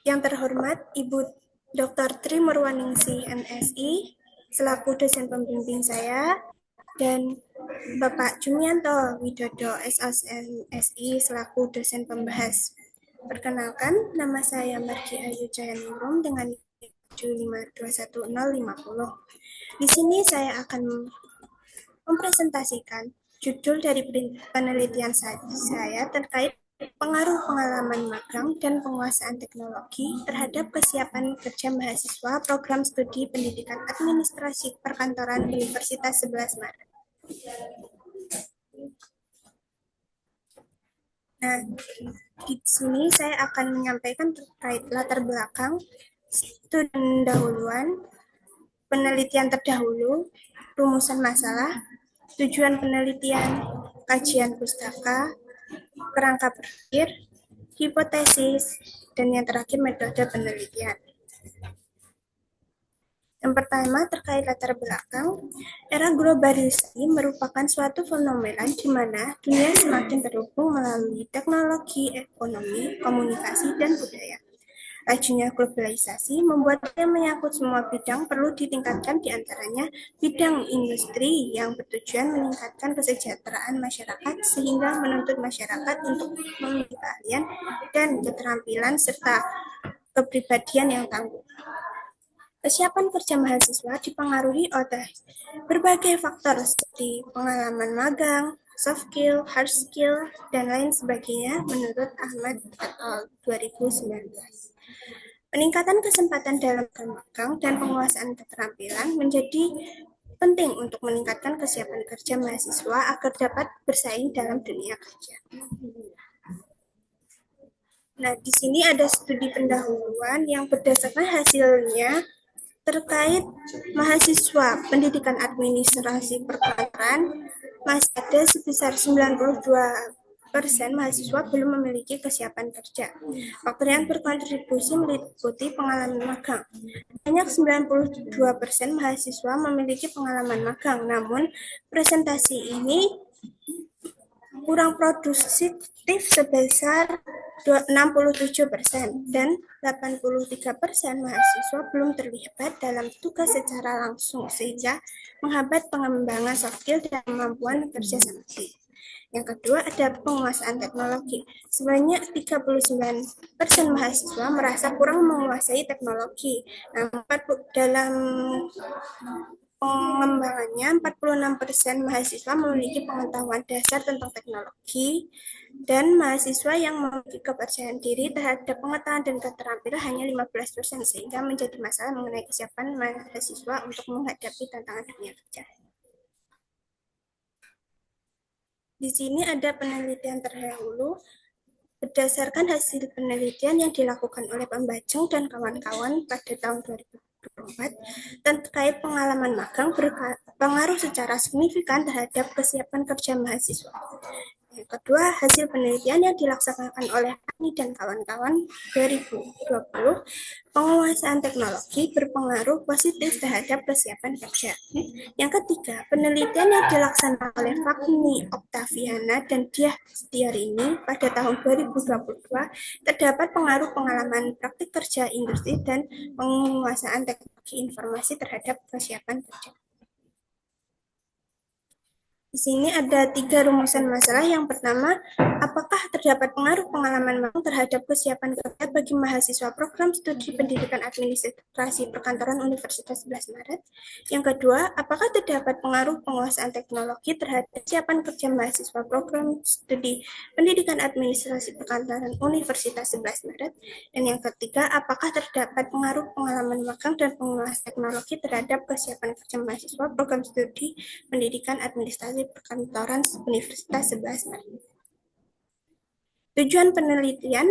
Yang terhormat Ibu Dr. Tri Murwaningsih, MSI, selaku dosen pembimbing saya, dan Bapak Jumianto Widodo, SSMSI, selaku dosen pembahas. Perkenalkan, nama saya Margi Ayu Cahyaningrum dengan 7521050. Di sini saya akan mempresentasikan judul dari penelitian saya terkait pengaruh pengalaman magang dan penguasaan teknologi terhadap kesiapan kerja mahasiswa program studi pendidikan administrasi perkantoran Universitas 11 Maret. Nah, di sini saya akan menyampaikan terkait latar belakang, studi pendahuluan, penelitian terdahulu, rumusan masalah, tujuan penelitian, kajian pustaka, kerangka berpikir, hipotesis, dan yang terakhir metode penelitian. Yang pertama terkait latar belakang, era globalisasi merupakan suatu fenomena di mana dunia semakin terhubung melalui teknologi, ekonomi, komunikasi, dan budaya. Lajunya globalisasi membuat yang menyangkut semua bidang perlu ditingkatkan, diantaranya bidang industri yang bertujuan meningkatkan kesejahteraan masyarakat sehingga menuntut masyarakat untuk memiliki keahlian dan keterampilan serta kepribadian yang tangguh. Kesiapan kerja mahasiswa dipengaruhi oleh berbagai faktor seperti pengalaman magang, soft skill, hard skill, dan lain sebagainya menurut Ahmad et al. 2019. Peningkatan kesempatan dalam magang dan penguasaan keterampilan menjadi penting untuk meningkatkan kesiapan kerja mahasiswa agar dapat bersaing dalam dunia kerja. Nah, di sini ada studi pendahuluan yang berdasarkan hasilnya terkait mahasiswa pendidikan administrasi perkantoran masih ada sebesar 92% mahasiswa belum memiliki kesiapan kerja. Faktor yang berkontribusi meliputi pengalaman magang. Banyak 92% mahasiswa memiliki pengalaman magang, namun presentasi ini kurang produktif sebesar 67% dan 83% mahasiswa belum terlibat dalam tugas secara langsung sehingga menghambat pengembangan soft skill dan kemampuan kerja sama tim. Yang kedua ada penguasaan teknologi. Sebanyak 39% mahasiswa merasa kurang menguasai teknologi. Dalam pengembangannya, 46% mahasiswa memiliki pengetahuan dasar tentang teknologi, dan mahasiswa yang memiliki kepercayaan diri terhadap pengetahuan dan keterampilan hanya 15%, sehingga menjadi masalah mengenai kesiapan mahasiswa untuk menghadapi tantangan dunia kerja. Di sini ada penelitian terdahulu. Berdasarkan hasil penelitian yang dilakukan oleh Pembajeng dan kawan-kawan pada tahun 2024 terkait pengalaman magang berpengaruh secara signifikan terhadap kesiapan kerja mahasiswa. Yang kedua, hasil penelitian yang dilaksanakan oleh Ani dan kawan-kawan 2020, penguasaan teknologi berpengaruh positif terhadap kesiapan kerja. Yang ketiga, penelitian yang dilaksanakan oleh Fagni Oktaviana dan Diah Setiarini pada tahun 2022, terdapat pengaruh pengalaman praktik kerja industri dan penguasaan teknologi informasi terhadap kesiapan kerja. Di sini ada 3 rumusan masalah. Yang pertama, apakah terdapat pengaruh pengalaman magang terhadap kesiapan kerja bagi mahasiswa program studi pendidikan administrasi perkantoran Universitas 11 Maret? Yang kedua, apakah terdapat pengaruh penguasaan teknologi terhadap kesiapan kerja mahasiswa program studi pendidikan administrasi perkantoran Universitas 11 Maret? Dan yang ketiga, apakah terdapat pengaruh pengalaman magang dan penguasaan teknologi terhadap kesiapan kerja mahasiswa program studi pendidikan administrasi perkantoran Universitas 11 Maret. Tujuan penelitian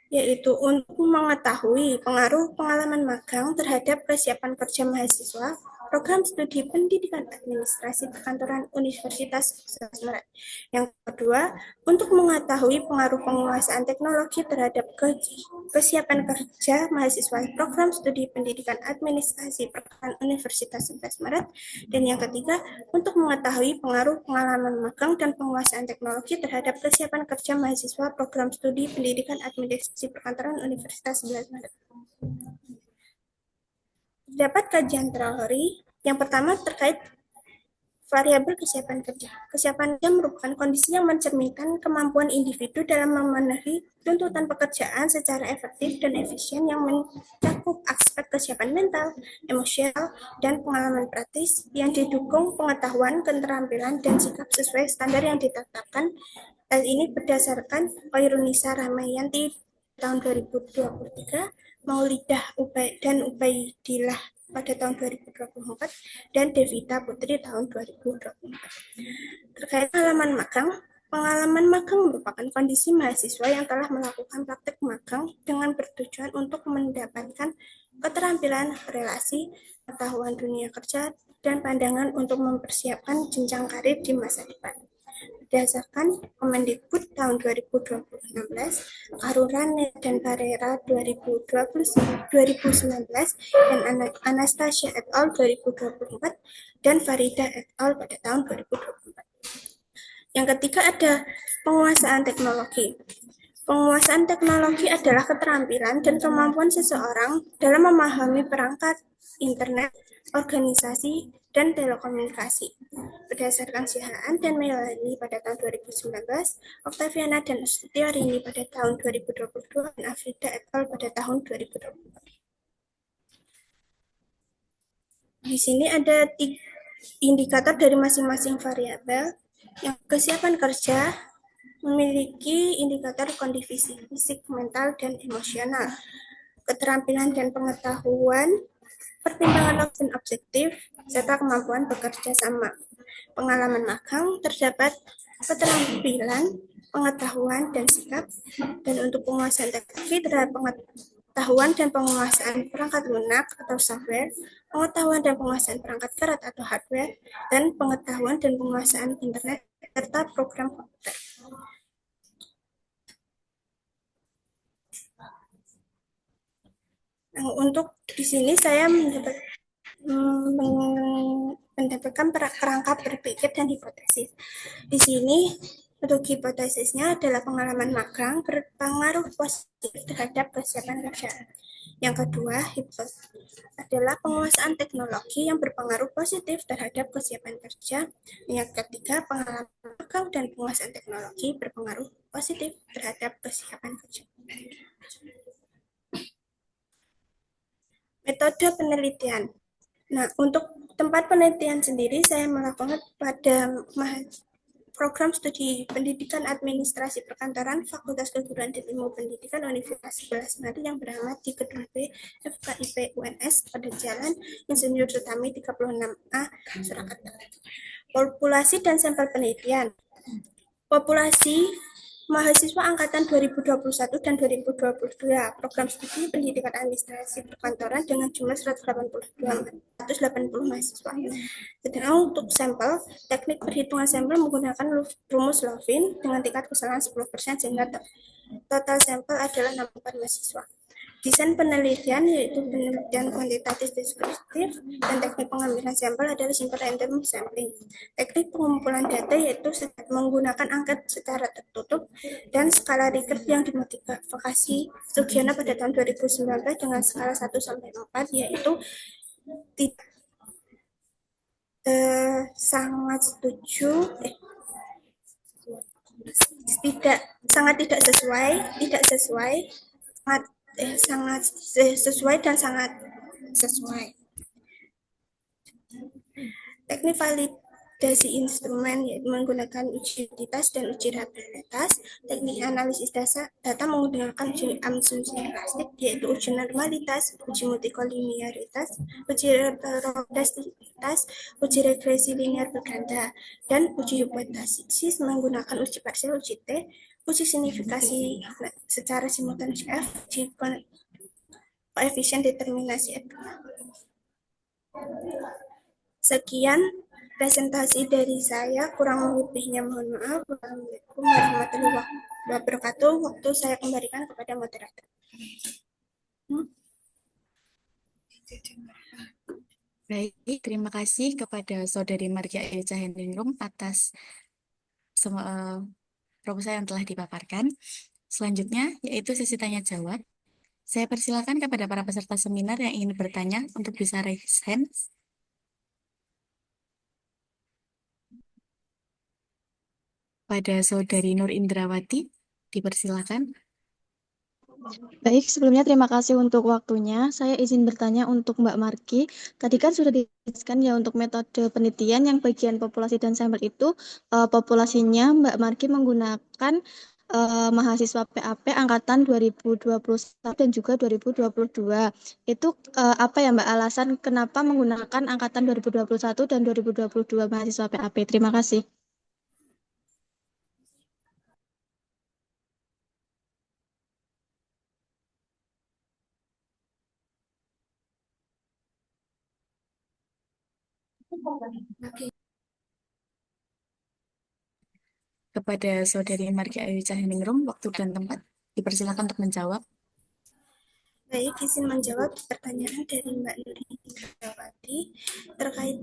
yaitu untuk mengetahui pengaruh pengalaman magang terhadap kesiapan kerja mahasiswa program studi pendidikan administrasi perkantoran Universitas 11 Maret. Yang kedua, untuk mengetahui pengaruh penguasaan teknologi terhadap kesiapan kerja mahasiswa program studi pendidikan administrasi perkantoran Universitas 11 Maret. Dan yang ketiga, untuk mengetahui pengaruh pengalaman magang dan penguasaan teknologi terhadap kesiapan kerja mahasiswa program studi pendidikan administrasi perkantoran Universitas 11 Maret. Terdapat kajian teori. Yang pertama terkait variabel kesiapan kerja. Kesiapan kerja merupakan kondisi yang mencerminkan kemampuan individu dalam memenuhi tuntutan pekerjaan secara efektif dan efisien yang mencakup aspek kesiapan mental, emosional, dan pengalaman praktis yang didukung pengetahuan, keterampilan, dan sikap sesuai standar yang ditetapkan. Hal ini berdasarkan Khairunisa Rahmayanti tahun 2023, Maulidah dan Ubaidillah pada tahun 2024, dan Devita Putri tahun 2024. Terkait pengalaman magang merupakan kondisi mahasiswa yang telah melakukan praktik magang dengan bertujuan untuk mendapatkan keterampilan, relasi, pengetahuan dunia kerja, dan pandangan untuk mempersiapkan jenjang karir di masa depan. Berdasarkan Kemendikbud tahun 2016, Karurane dan Barera 2019, dan Anastasia et al. 2024, dan Farida et al. Pada tahun 2024. Yang ketiga ada penguasaan teknologi. Penguasaan teknologi adalah keterampilan dan kemampuan seseorang dalam memahami perangkat internet, organisasi, dan telekomunikasi. Berdasarkan Sihaan dan Melanie pada tahun 2019, Octaviana dan Astuti pada tahun 2022, dan Afrida et al. Pada tahun 2020. Di sini ada 3 indikator dari masing-masing variabel. Yang kesiapan kerja memiliki indikator kondisi fisik, mental, dan emosional. Keterampilan dan pengetahuan, pertimbangan dan objektif, serta kemampuan bekerja sama. Pengalaman magang terdapat keterampilan, pengetahuan, dan sikap. Dan untuk penguasaan teknologi terhadap pengetahuan dan penguasaan perangkat lunak atau software, pengetahuan dan penguasaan perangkat keras atau hardware, dan pengetahuan dan penguasaan internet serta program komputer. Nah, untuk di sini saya mendapatkan perangkat berpikir dan hipotesis. Di sini untuk hipotesisnya adalah pengalaman magang berpengaruh positif terhadap kesiapan kerja. Yang kedua, adalah penguasaan teknologi yang berpengaruh positif terhadap kesiapan kerja. Yang ketiga, pengalaman magang dan penguasaan teknologi berpengaruh positif terhadap kesiapan kerja. Metode penelitian. Nah, untuk tempat penelitian sendiri saya melakukan pada program studi pendidikan administrasi perkantoran Fakultas Keguruan dan Ilmu Pendidikan Universitas 11 Maret yang beralamat di Gedung B FKIP UNS pada Jalan Insinyur Sutami 36A Surakarta. Populasi dan sampel penelitian. Populasi mahasiswa angkatan 2021 dan 2022 program studi pendidikan administrasi perkantoran dengan jumlah 180 mahasiswa. Sedangkan untuk sampel, teknik perhitungan sampel menggunakan rumus Lovin dengan tingkat kesalahan 10% sehingga total sampel adalah 64 mahasiswa. Desain penelitian yaitu penelitian kuantitatif deskriptif dan teknik pengambilan sampel adalah simple random sampling. Teknik pengumpulan data yaitu menggunakan angket secara tertutup dan skala Likert yang dimodifikasi Sugiana pada tahun 2019 dengan skala 1 sampai 4 yaitu sangat tidak sesuai, sangat sesuai dan sangat sesuai. Teknik validasi instrumen yaitu menggunakan uji identitas dan uji reliabilitas. Teknik analisis data menggunakan uji asumsi elastik yaitu uji normalitas, uji multikolinearitas, uji heterodastitas, uji regresi linear berganda, dan uji hipotesis menggunakan uji parsial, uji T, uji signifikasi secara simultan uji F, uji koefisien determinasi F. Sekian presentasi dari saya, kurang lebihnya mohon maaf. Wassalamualaikum warahmatullahi wabarakatuh. Waktu saya kembalikan kepada moderator. Baik, terima kasih kepada Saudari Margia Echa Hendringrum atas semua proposal yang telah dipaparkan. Selanjutnya, yaitu sesi tanya jawab. Saya persilakan kepada para peserta seminar yang ingin bertanya untuk bisa raise hand. Pada Saudari Nur Indrawati, dipersilakan. Baik, sebelumnya terima kasih untuk waktunya. Saya izin bertanya untuk Mbak Margi. Tadi kan sudah dijelaskan ya untuk metode penelitian yang bagian populasi dan sampel itu populasinya Mbak Margi menggunakan mahasiswa PAP angkatan 2021 dan juga 2022. Itu apa ya Mbak alasan kenapa menggunakan angkatan 2021 dan 2022 mahasiswa PAP? Terima kasih. Kepada Saudari Margia Echa Hendringrum, waktu dan tempat dipersilakan untuk menjawab. Baik, izin menjawab pertanyaan dari Mbak Nur Indrawati terkait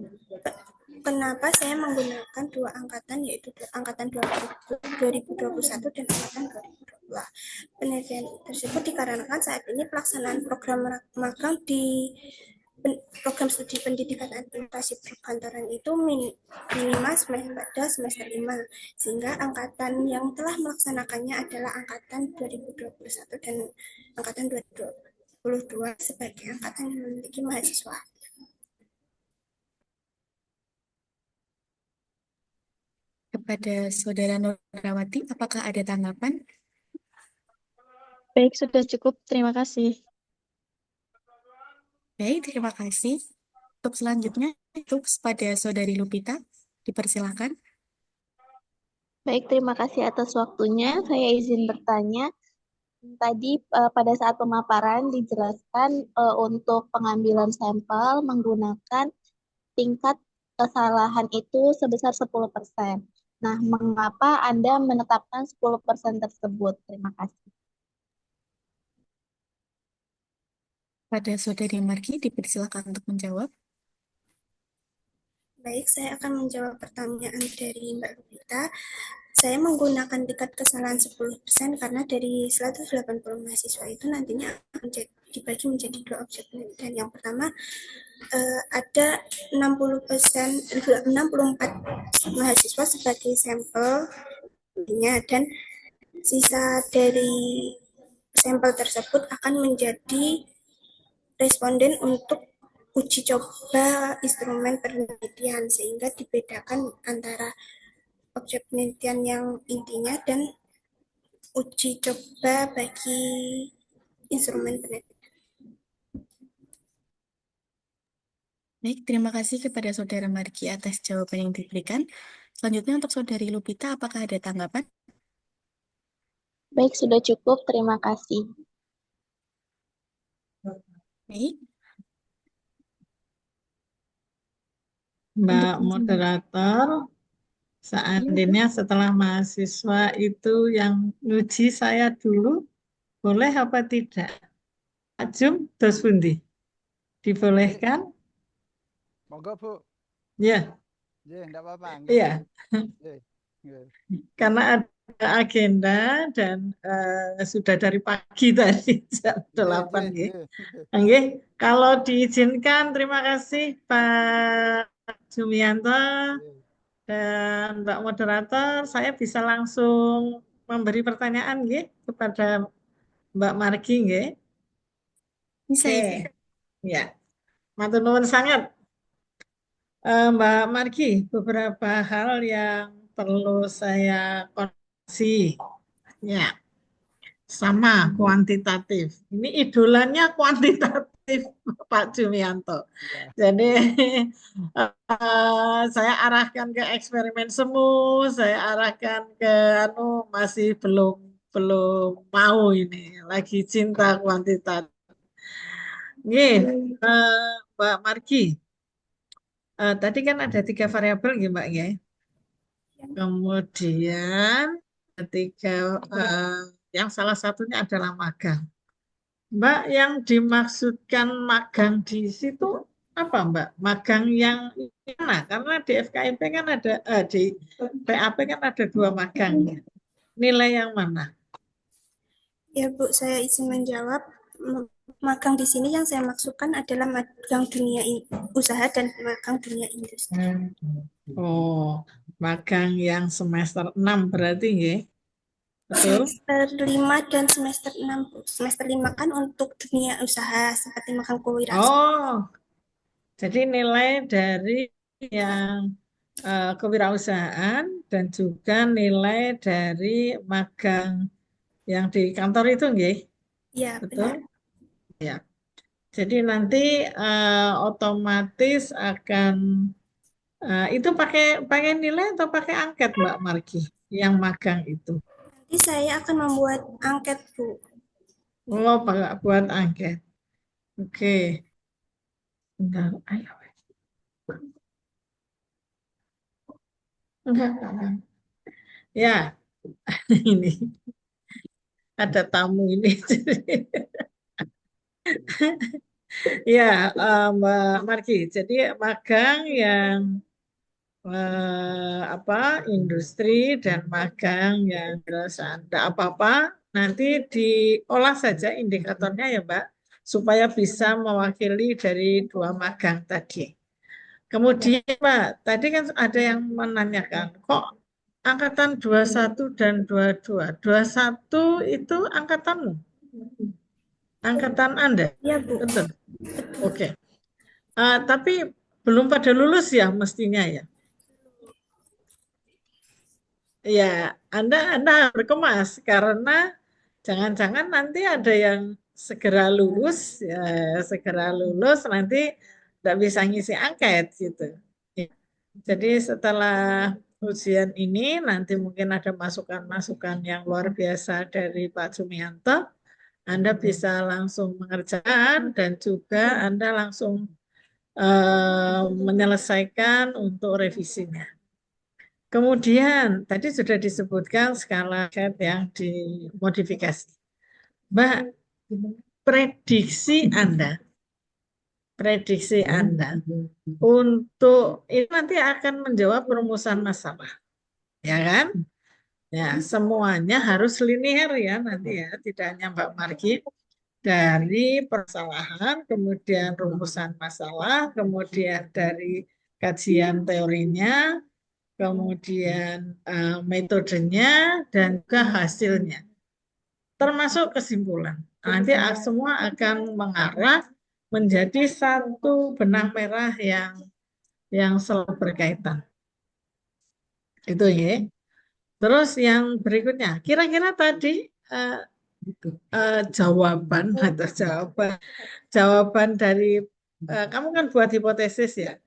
kenapa saya menggunakan dua angkatan, yaitu angkatan 2021 dan angkatan pula. Penelitian tersebut dikarenakan saat ini pelaksanaan program magang di program studi pendidikan administrasi perkantoran itu minimal pada semester 5, sehingga angkatan yang telah melaksanakannya adalah angkatan 2021 dan angkatan 2022 sebagai angkatan yang memiliki mahasiswa. Kepada Saudara Nurrawati, apakah ada tanggapan? Baik, sudah cukup. Terima kasih. Baik, terima kasih. Untuk selanjutnya, itu pada Saudari Lupita, dipersilakan. Baik, terima kasih atas waktunya. Saya izin bertanya. Tadi pada saat pemaparan dijelaskan untuk pengambilan sampel menggunakan tingkat kesalahan itu sebesar 10%. Nah, mengapa Anda menetapkan 10% tersebut? Terima kasih. Pada Saudari Margi, dipersilakan untuk menjawab. Baik, saya akan menjawab pertanyaan dari Mbak Lupita. Saya menggunakan tingkat kesalahan 10% karena dari 180 mahasiswa itu nantinya akan dibagi menjadi 2 objek penelitian. Yang pertama, ada 64 mahasiswa sebagai sampelnya, dan sisa dari sampel tersebut akan menjadi responden untuk uji coba instrumen penelitian, sehingga dibedakan antara objek penelitian yang intinya dan uji coba bagi instrumen penelitian. Baik, terima kasih kepada Saudara Margi atas jawaban yang diberikan. Selanjutnya untuk Saudari Lupita, apakah ada tanggapan? Baik, sudah cukup. Terima kasih. Baik, Mbak Moderator, seandainya setelah mahasiswa itu yang nguji saya dulu, boleh apa tidak? Pak Jum, terus pundi? Dibolehkan? Monggo Bu. Ya, Ya, enggak apa-apa. iya. Ya, ya. Karena ada agenda dan sudah dari pagi tadi jam 8 ya. Oke, kalau diizinkan, terima kasih Pak Jumianto dan Mbak Moderator. Saya bisa langsung memberi pertanyaan ya kepada Mbak Margi ya. bisa Oke, Ibu. ya. Matur nuwun sangat. Mbak Margi, beberapa hal yang perlu saya koreksi. Ya, sama kuantitatif. Ini idolanya kuantitatif Pak Jumianto. Ya. Jadi saya arahkan ke eksperimen semu, saya arahkan ke masih belum belum mau ini, lagi cinta kuantitatif. Nih, Mbak Margi, tadi kan ada 3 variabel ya Mbak ya. Kemudian ketika yang salah satunya adalah magang. Mbak, yang dimaksudkan magang di situ apa Mbak? Magang yang mana? Karena di FKIP kan ada, di PAP kan ada 2 magangnya. Nilai yang mana? Ya Bu, saya izin menjawab. Magang di sini yang saya maksudkan adalah magang dunia usaha dan magang dunia industri. Oh, magang yang semester 6 berarti ya? Betul? Semester 5 dan semester 6. Semester 5 kan untuk dunia usaha seperti magang kewirausahaan. Oh, jadi nilai dari yang kewirausahaan dan juga nilai dari magang yang di kantor itu nggih? Ya, Betul? benar. Ya. Jadi nanti otomatis akan itu pakai pakai nilai atau pakai angket Mbak Margi yang magang itu. Nanti saya akan membuat angket, Bu. Oh, pakai buat angket. Oke. Bentar, ayo. Enggak. Ya, ini ada tamu ini. Ya, Mbak Margi. Jadi magang yang apa industri dan magang yang tidak apa-apa nanti diolah saja indikatornya ya Mbak, supaya bisa mewakili dari 2 magang tadi. Kemudian Mbak, tadi kan ada yang menanyakan, kok angkatan 21 dan 22? 21 itu angkatanmu? Angkatan Anda? Ya, Bu. Betul. Oke. Tapi belum pada lulus ya mestinya ya. Ya, Anda berkemas karena jangan-jangan nanti ada yang segera lulus, ya, segera lulus nanti tidak bisa ngisi angket gitu. Ya. Jadi setelah ujian ini nanti mungkin ada masukan-masukan yang luar biasa dari Pak Jumianto, Anda bisa langsung mengerjakan dan juga Anda langsung menyelesaikan untuk revisinya. Kemudian tadi sudah disebutkan skala yang dimodifikasi. Mbak, prediksi Anda untuk ini nanti akan menjawab perumusan masalah, ya kan? Ya, semuanya harus linear ya nanti ya, tidak hanya Mbak Margi. Dari persalahan, kemudian rumusan masalah, kemudian dari kajian teorinya, kemudian metodenya, dan juga hasilnya, termasuk kesimpulan. Nanti semua akan mengarah menjadi satu benang merah yang selalu berkaitan. Itu ya. Terus yang berikutnya, kira-kira tadi jawaban atau jawaban dari kamu kan buat hipotesis ya.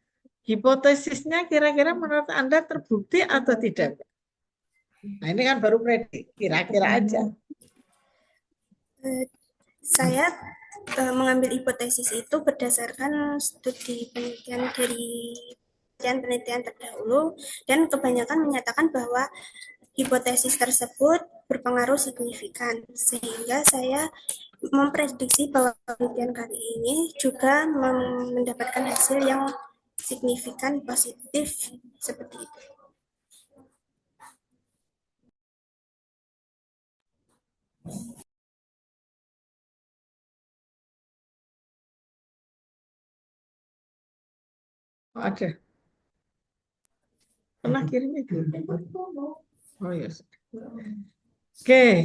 Hipotesisnya kira-kira menurut Anda terbukti atau tidak? Nah, ini kan baru predik, kira-kira aja. Saya mengambil hipotesis itu berdasarkan studi penelitian terdahulu, dan kebanyakan menyatakan bahwa hipotesis tersebut berpengaruh signifikan, sehingga saya memprediksi bahwa penelitian kali ini juga mendapatkan hasil yang signifikan positif seperti itu. Ada. Pernah kirim itu? Oh ya. Oke,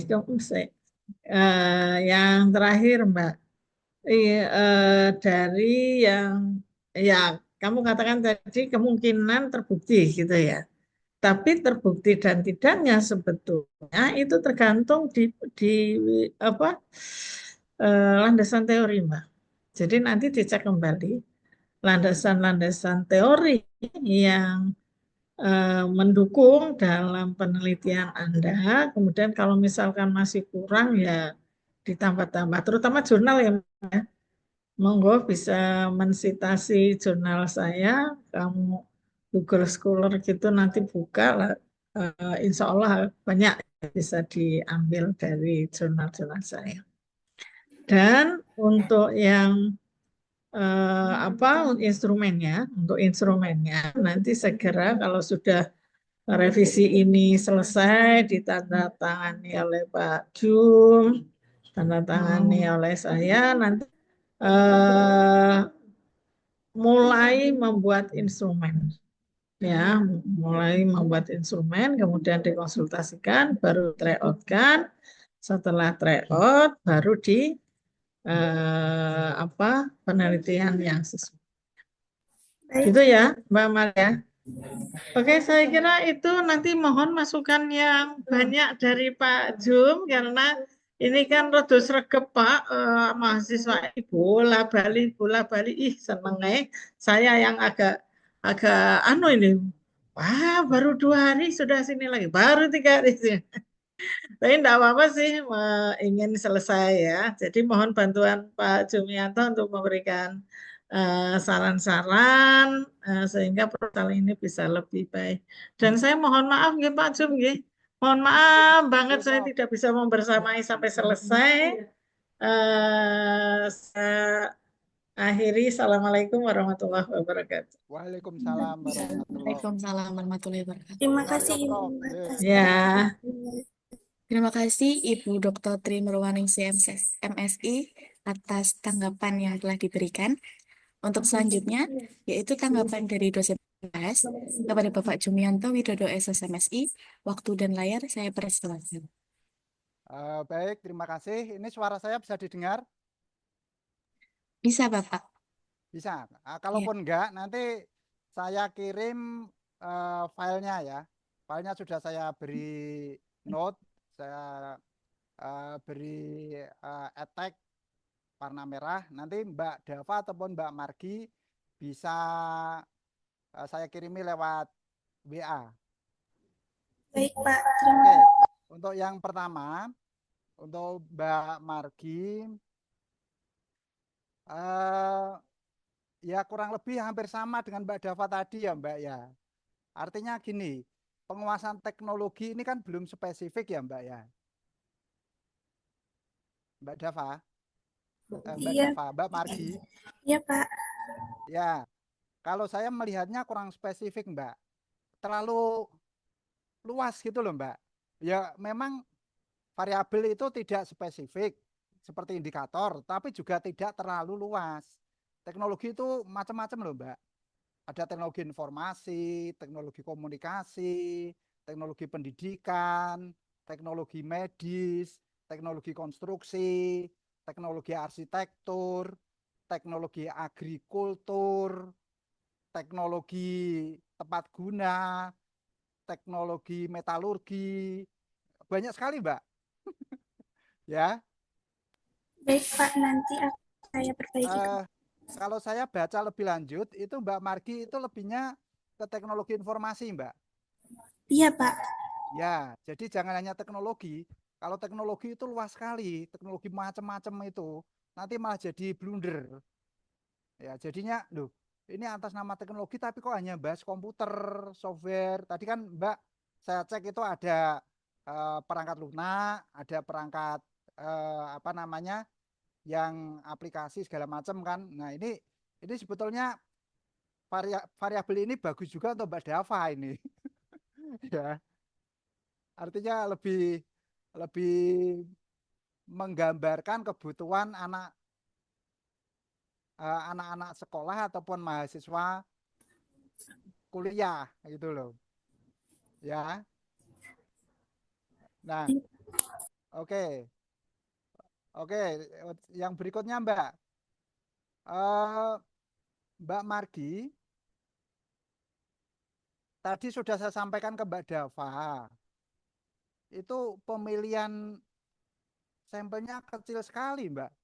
yang terakhir Mbak. Dari yang ya kamu katakan tadi kemungkinan terbukti gitu ya. Tapi terbukti dan tidaknya sebetulnya itu tergantung di apa landasan teori Mbak. Jadi nanti dicek kembali landasan-landasan teori yang mendukung dalam penelitian Anda. Kemudian kalau misalkan masih kurang ya ditambah-tambah, terutama jurnal ya. Monggo bisa mensitasi jurnal saya, kamu Google Scholar gitu nanti buka lah, insya Allah banyak bisa diambil dari jurnal-jurnal saya. Dan untuk yang untuk instrumennya nanti segera kalau sudah revisi ini selesai ditandatangani oleh Pak Jum, tandatangani oleh saya, nanti mulai membuat instrumen. Ya, mulai membuat instrumen, kemudian dikonsultasikan, baru tryout-kan. Setelah tryout, baru di penelitian yang sesuai. Gitu ya, Mbak Maria. Oke, saya kira itu nanti mohon masukan yang banyak dari Pak Jum, karena ini kan rada sregep Pak, mahasiswa bola Bali, seneng saya yang agak ini, wah baru 2 hari sudah sini lagi, baru 3 hari sini. Tapi enggak apa-apa sih, ingin selesai ya. Jadi mohon bantuan Pak Jumianto untuk memberikan saran-saran sehingga portal ini bisa lebih baik. Dan saya mohon maaf nggih Pak Jum nggih. Mohon maaf banget saya tidak bisa membersamai sampai selesai. Saya akhiri. Assalamualaikum warahmatullahi wabarakatuh. Waalaikumsalam warahmatullahi Waalaikumsalam warahmatullahi wabarakatuh. Terima kasih Ibu. Ya. Terima kasih Ibu Dr. Tri Murwaningsih MSI atas tanggapan yang telah diberikan. Untuk selanjutnya, yaitu tanggapan dari dosen PAS kepada Bapak Jumianto Widodo SSMSI. Waktu dan layar saya persilakan. Baik, terima kasih. Ini suara saya bisa didengar? Bisa Bapak? Bisa. Ya. Kalaupun enggak, nanti saya kirim filenya ya. Filenya sudah saya beri note, saya beri tag warna merah. Nanti Mbak Dava ataupun Mbak Margi bisa saya kirimi lewat WA. Baik, Pak. Oke, untuk yang pertama, untuk Mbak Margi, ya kurang lebih hampir sama dengan Mbak Dava tadi ya Mbak ya. Artinya gini, penguasaan teknologi ini kan belum spesifik ya Mbak ya. Mbak Dava, Mbak Iya, Dava, Mbak Margi, iya, Pak. ya kalau saya melihatnya kurang spesifik Mbak. Terlalu luas gitu loh Mbak. Ya memang variabel itu tidak spesifik seperti indikator, tapi juga tidak terlalu luas. Teknologi itu macam-macam loh Mbak. Ada teknologi informasi, teknologi komunikasi, teknologi pendidikan, teknologi medis, teknologi konstruksi, teknologi arsitektur, teknologi agrikultur, teknologi tepat guna, teknologi metalurgi. Banyak sekali, Mbak. Ya. Baik, Pak. Nanti akan saya perbaiki. Kalau saya baca lebih lanjut, itu Mbak Margi itu lebihnya ke teknologi informasi, Mbak. Iya, Pak. Ya, jadi jangan hanya teknologi. Kalau teknologi itu luas sekali, teknologi macam-macam itu nanti malah jadi blunder. Ya, jadinya, loh, ini atas nama teknologi tapi kok hanya bahas komputer, software. Tadi kan Mbak, saya cek itu ada perangkat lunak, ada perangkat apa namanya, yang aplikasi segala macam kan. Nah, ini sebetulnya variabel ini bagus juga untuk Mbak Dava ini. Ya, artinya lebih lebih menggambarkan kebutuhan anak-anak sekolah ataupun mahasiswa kuliah gitu loh. Ya. Nah, oke. Oke, yang berikutnya Mbak. Eh, Mbak Margi, tadi sudah saya sampaikan ke Mbak Dava. Itu pemilihan sampelnya kecil sekali, Mbak.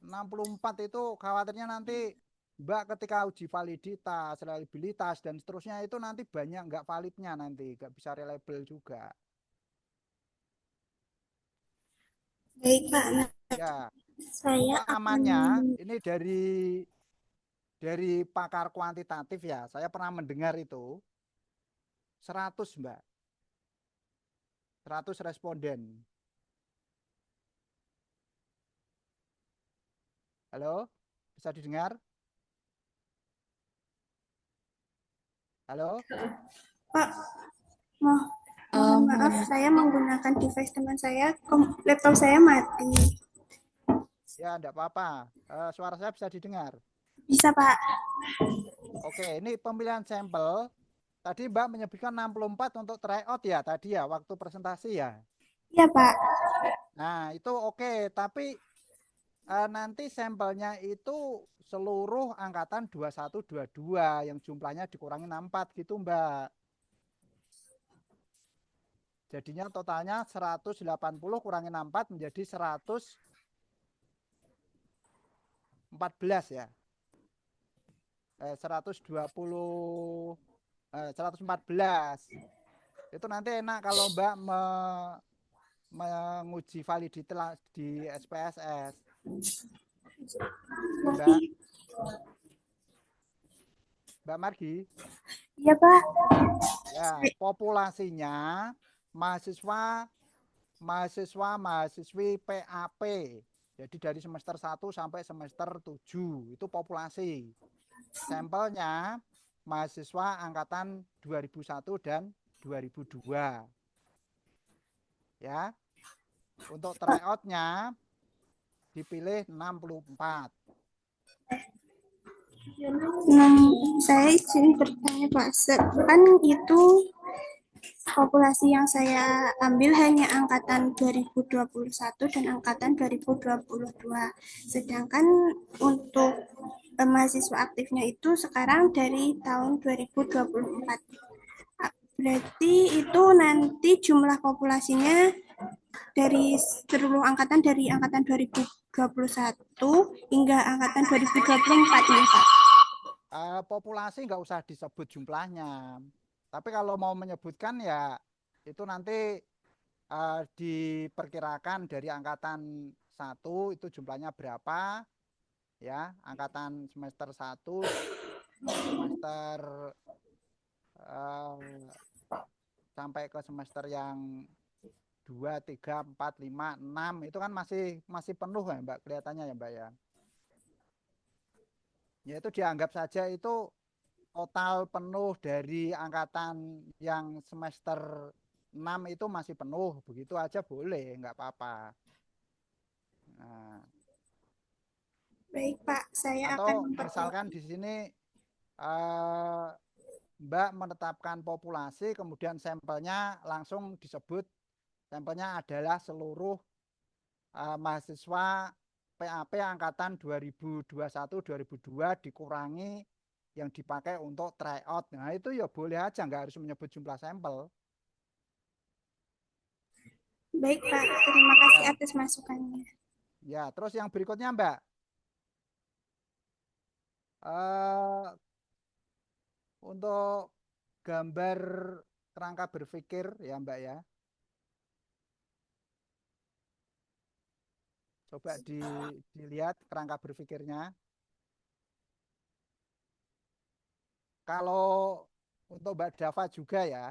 64 itu khawatirnya nanti Mbak ketika uji validitas, reliabilitas, dan seterusnya itu nanti banyak nggak validnya nanti, nggak bisa reliable juga. Baik, Pak. Nah, Ya, saya itu akan amannya ini dari pakar kuantitatif ya. Saya pernah mendengar itu 100 Mbak. 100 responden. Halo? Bisa didengar? Halo? Pak, mohon maaf, saya menggunakan device teman saya, laptop saya mati. Ya, enggak apa-apa. Suara saya bisa didengar. Bisa, Pak. Oke, ini pemilihan sampel. Tadi Mbak menyebutkan 64 untuk tryout ya tadi ya, waktu presentasi ya. Iya, Pak. Nah, itu oke. Tapi nanti sampelnya itu seluruh angkatan 21, 22 yang jumlahnya dikurangi 64 gitu Mbak. Jadinya totalnya 180 kurangi 64 menjadi 114 ya. 120 114. Itu nanti enak kalau Mbak menguji validitas di SPSS. Mbak Margi. Iya, Pak. Ya, populasinya mahasiswi PAP. Jadi dari semester 1 sampai semester 7 itu populasi. Sampelnya mahasiswa angkatan 2001 dan 2002. Ya. Untuk tryout-nya dipilih 64. Saya izin bertanya Pak, kan itu populasi yang saya ambil hanya angkatan 2021 dan angkatan 2022. Sedangkan untuk mahasiswa aktifnya itu sekarang dari tahun 2024. Berarti itu nanti jumlah populasinya dari seluruh angkatan dari angkatan 2021 hingga angkatan 2024 nih Pak. Populasi nggak usah disebut jumlahnya. Tapi kalau mau menyebutkan ya itu nanti diperkirakan dari angkatan 1 itu jumlahnya berapa, ya, angkatan semester 1, semester sampai ke semester yang 2, 3, 4, 5, 6 itu kan masih penuh ya Mbak, kelihatannya ya Mbak ya. Ya itu dianggap saja itu total penuh dari angkatan yang semester 6 itu masih penuh, begitu aja boleh, nggak apa-apa. Nah, Baik Pak, saya akan atau misalkan memperbaiki. di sini eh, Mbak menetapkan populasi, kemudian sampelnya langsung disebut, sampelnya adalah seluruh mahasiswa PAP angkatan 2021-2002 dikurangi yang dipakai untuk tryout. Nah itu ya boleh aja, nggak harus menyebut jumlah sampel. Baik Pak, terima kasih Ya, atas masukannya. ya. Terus yang berikutnya Mbak, eh, untuk gambar kerangka berpikir ya Mbak ya. Coba dilihat kerangka berpikirnya. Kalau untuk Mbak Dava juga ya,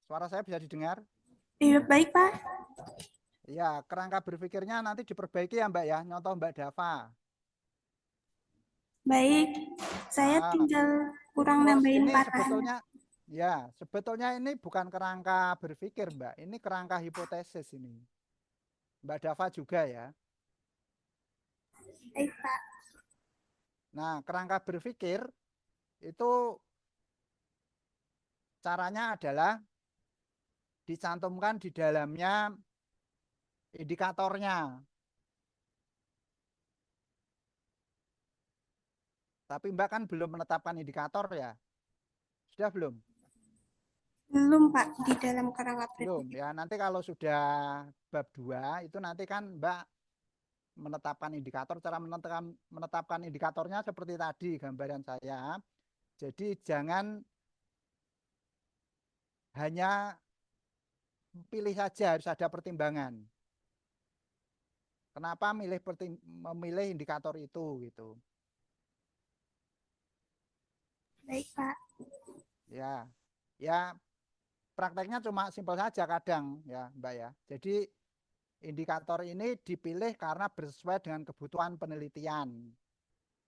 suara saya bisa didengar? Iya, baik Pak. Ya, kerangka berpikirnya nanti diperbaiki ya Mbak ya, nyontoh Mbak Dava. Baik, saya Nah, tinggal kurang terus nambahin ini patahan. sebetulnya ini bukan kerangka berpikir Mbak, ini kerangka hipotesis ini. Mbak Dava juga ya. Baik Pak. Nah, kerangka berpikir itu caranya adalah dicantumkan di dalamnya indikatornya. Tapi Mbak kan belum menetapkan indikator ya. Sudah belum? Belum Pak, di dalam kerangka Belum berpikir. ya. Nanti kalau sudah bab 2 itu nanti kan Mbak menetapkan indikator. Cara menetapkan indikatornya seperti tadi gambaran saya. Jadi jangan hanya pilih saja, harus ada pertimbangan. Kenapa memilih indikator itu gitu. Baik Pak. Ya. Ya, prakteknya cuma simpel saja kadang ya, Mbak ya. Jadi indikator ini dipilih karena bersesuai dengan kebutuhan penelitian,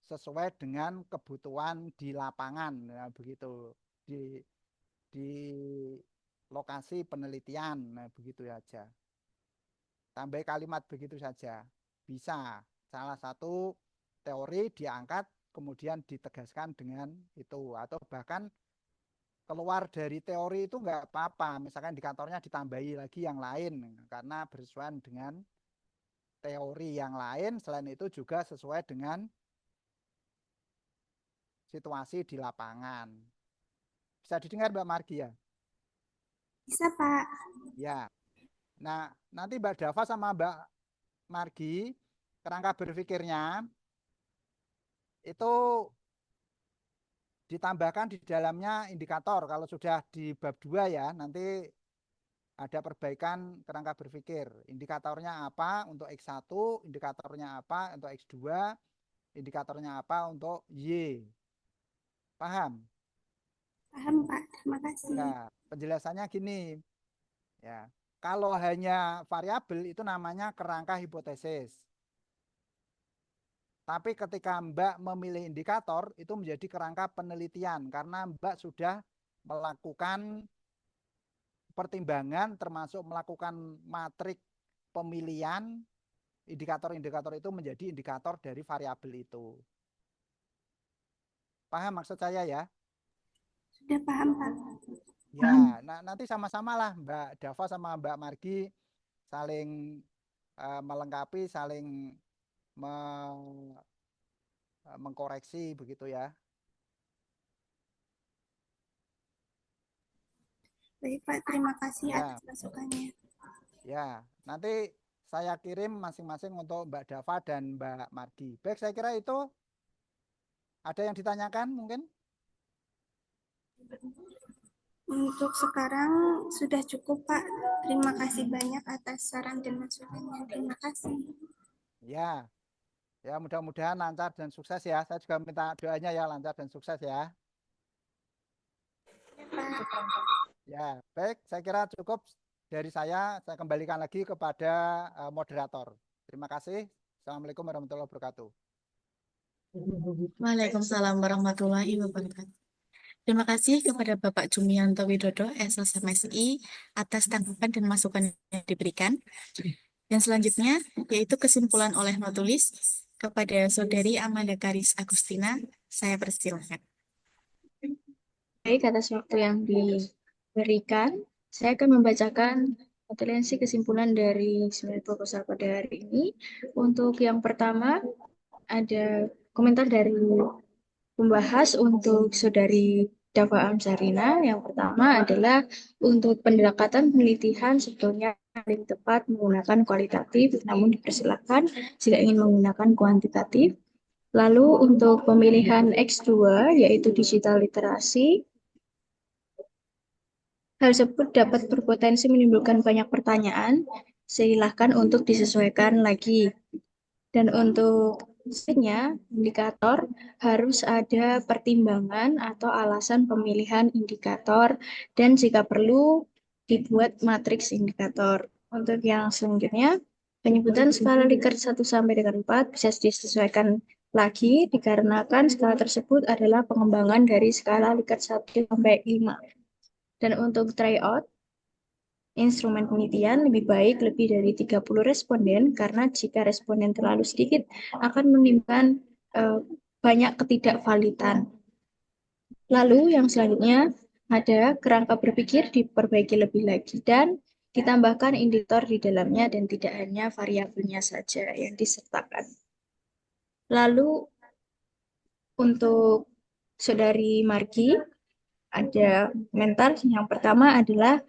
sesuai dengan kebutuhan di lapangan, ya, begitu di lokasi penelitian, nah, begitu aja. Tambah kalimat begitu saja, bisa salah satu teori diangkat kemudian ditegaskan dengan itu, atau bahkan keluar dari teori itu nggak apa-apa, misalkan indikatornya ditambahi lagi yang lain karena bersesuaian dengan teori yang lain, selain itu juga sesuai dengan situasi di lapangan. Bisa didengar Mbak Margi ya? Bisa Pak. Ya. Nah, nanti Mbak Dava sama Mbak Margi, kerangka berpikirnya itu ditambahkan di dalamnya indikator. Kalau sudah di bab 2 ya, nanti ada perbaikan kerangka berpikir. Indikatornya apa untuk X1, indikatornya apa untuk X2, indikatornya apa untuk Y. Paham? Paham Pak, terima kasih. Ya, penjelasannya gini. Ya, kalau hanya variabel itu namanya kerangka hipotesis. Tapi ketika Mbak memilih indikator itu menjadi kerangka penelitian karena Mbak sudah melakukan pertimbangan termasuk melakukan matrik pemilihan indikator-indikator itu menjadi indikator dari variabel itu. Paham maksud saya ya? Sudah paham, Pak. Ya, nanti sama-sama lah Mbak Dava sama Mbak Margi saling melengkapi, saling mengkoreksi begitu ya. Baik, Pak. Terima kasih Ya, atas masukannya. ya. Nanti saya kirim masing-masing untuk Mbak Dava dan Mbak Margi. Baik, saya kira itu ada yang ditanyakan mungkin? Untuk sekarang sudah cukup, Pak. Terima kasih banyak atas saran dan masukannya. Terima kasih. Ya, ya mudah-mudahan lancar dan sukses ya. Saya juga minta doanya ya lancar dan sukses ya. Pak. Ya, baik. Saya kira cukup dari saya. Saya kembalikan lagi kepada moderator. Terima kasih. Assalamualaikum warahmatullahi wabarakatuh. Waalaikumsalam warahmatullahi wabarakatuh. Terima kasih kepada Bapak Jumianto Widodo, SSMSI, atas tanggapan dan masukan yang diberikan. Dan selanjutnya, yaitu kesimpulan oleh notulis kepada Saudari Amanda Karis Agustina. Saya persilakan. Baik, atas waktu yang diberikan, saya akan membacakan notulensi kesimpulan dari seminar proposal pada hari ini. Untuk yang pertama, ada komentar dari pembahas untuk Saudari Dava Amsarina. Yang pertama adalah untuk pendekatan penelitian sebetulnya paling tepat menggunakan kualitatif, namun dipersilakan jika ingin menggunakan kuantitatif. Lalu untuk pemilihan X2 yaitu digital literasi, hal tersebut dapat berpotensi menimbulkan banyak pertanyaan, silahkan untuk disesuaikan lagi. Dan untuk selanjutnya, indikator harus ada pertimbangan atau alasan pemilihan indikator dan jika perlu dibuat matriks indikator. Untuk yang selanjutnya, penyebutan skala Likert 1 sampai dengan 4 bisa disesuaikan lagi dikarenakan skala tersebut adalah pengembangan dari skala Likert 1 sampai 5. Dan untuk tryout, instrumen penelitian lebih baik lebih dari 30 responden karena jika responden terlalu sedikit akan menimbulkan banyak ketidakvalidan. Lalu yang selanjutnya ada kerangka berpikir diperbaiki lebih lagi dan ditambahkan indikator di dalamnya dan tidak hanya variabelnya saja yang disertakan. Lalu untuk Saudari Margi ada komentar yang pertama adalah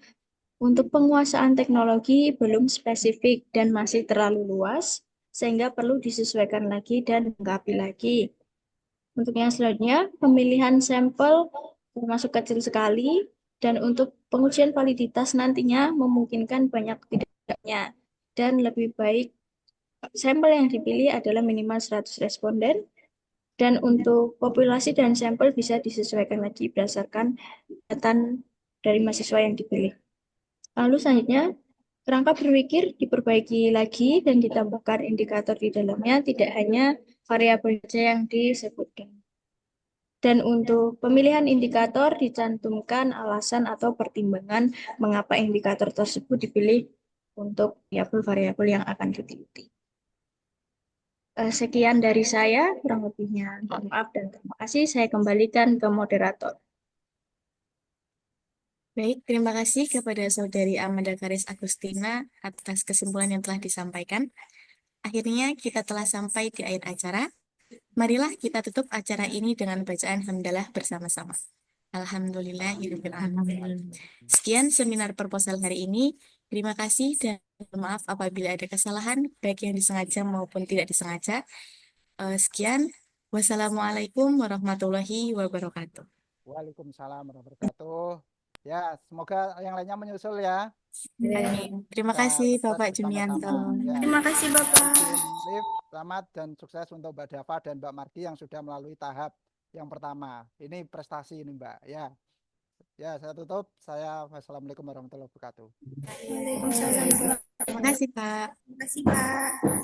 untuk penguasaan teknologi belum spesifik dan masih terlalu luas, sehingga perlu disesuaikan lagi dan dilengkapi lagi. Untuk yang selanjutnya, pemilihan sampel termasuk kecil sekali, dan untuk pengujian validitas nantinya memungkinkan banyak tidaknya, dan lebih baik sampel yang dipilih adalah minimal 100 responden, dan untuk populasi dan sampel bisa disesuaikan lagi berdasarkan data dari mahasiswa yang dipilih. Lalu selanjutnya, kerangka berpikir diperbaiki lagi dan ditambahkan indikator di dalamnya, tidak hanya variabel saja yang disebutkan. Dan untuk pemilihan indikator dicantumkan alasan atau pertimbangan mengapa indikator tersebut dipilih untuk variabel-variabel yang akan diteliti. Sekian dari saya, kurang lebihnya mohon maaf dan terima kasih. Saya kembalikan ke moderator. Baik, terima kasih kepada Saudari Amanda Karis Agustina atas kesimpulan yang telah disampaikan. Akhirnya kita telah sampai di akhir acara. Marilah kita tutup acara ini dengan bacaan hamdalah bersama-sama. Alhamdulillahirabbil alamin. Sekian seminar proposal hari ini. Terima kasih dan maaf apabila ada kesalahan baik yang disengaja maupun tidak disengaja. Sekian. Wassalamualaikum warahmatullahi wabarakatuh. Waalaikumsalam warahmatullahi wabarakatuh. Ya, semoga yang lainnya menyusul ya. Terima Kita kasih sukses Bapak Jumianto. bersama-sama. Ya. Terima kasih, Bapak. Izin lift, selamat dan sukses untuk Mbak Dava dan Mbak Margi yang sudah melalui tahap yang pertama. Ini prestasi ini Mbak. Ya, ya saya tutup. Wassalamualaikum warahmatullahi wabarakatuh. Waalaikumsalam. Terima kasih Pak. Terima kasih, Pak.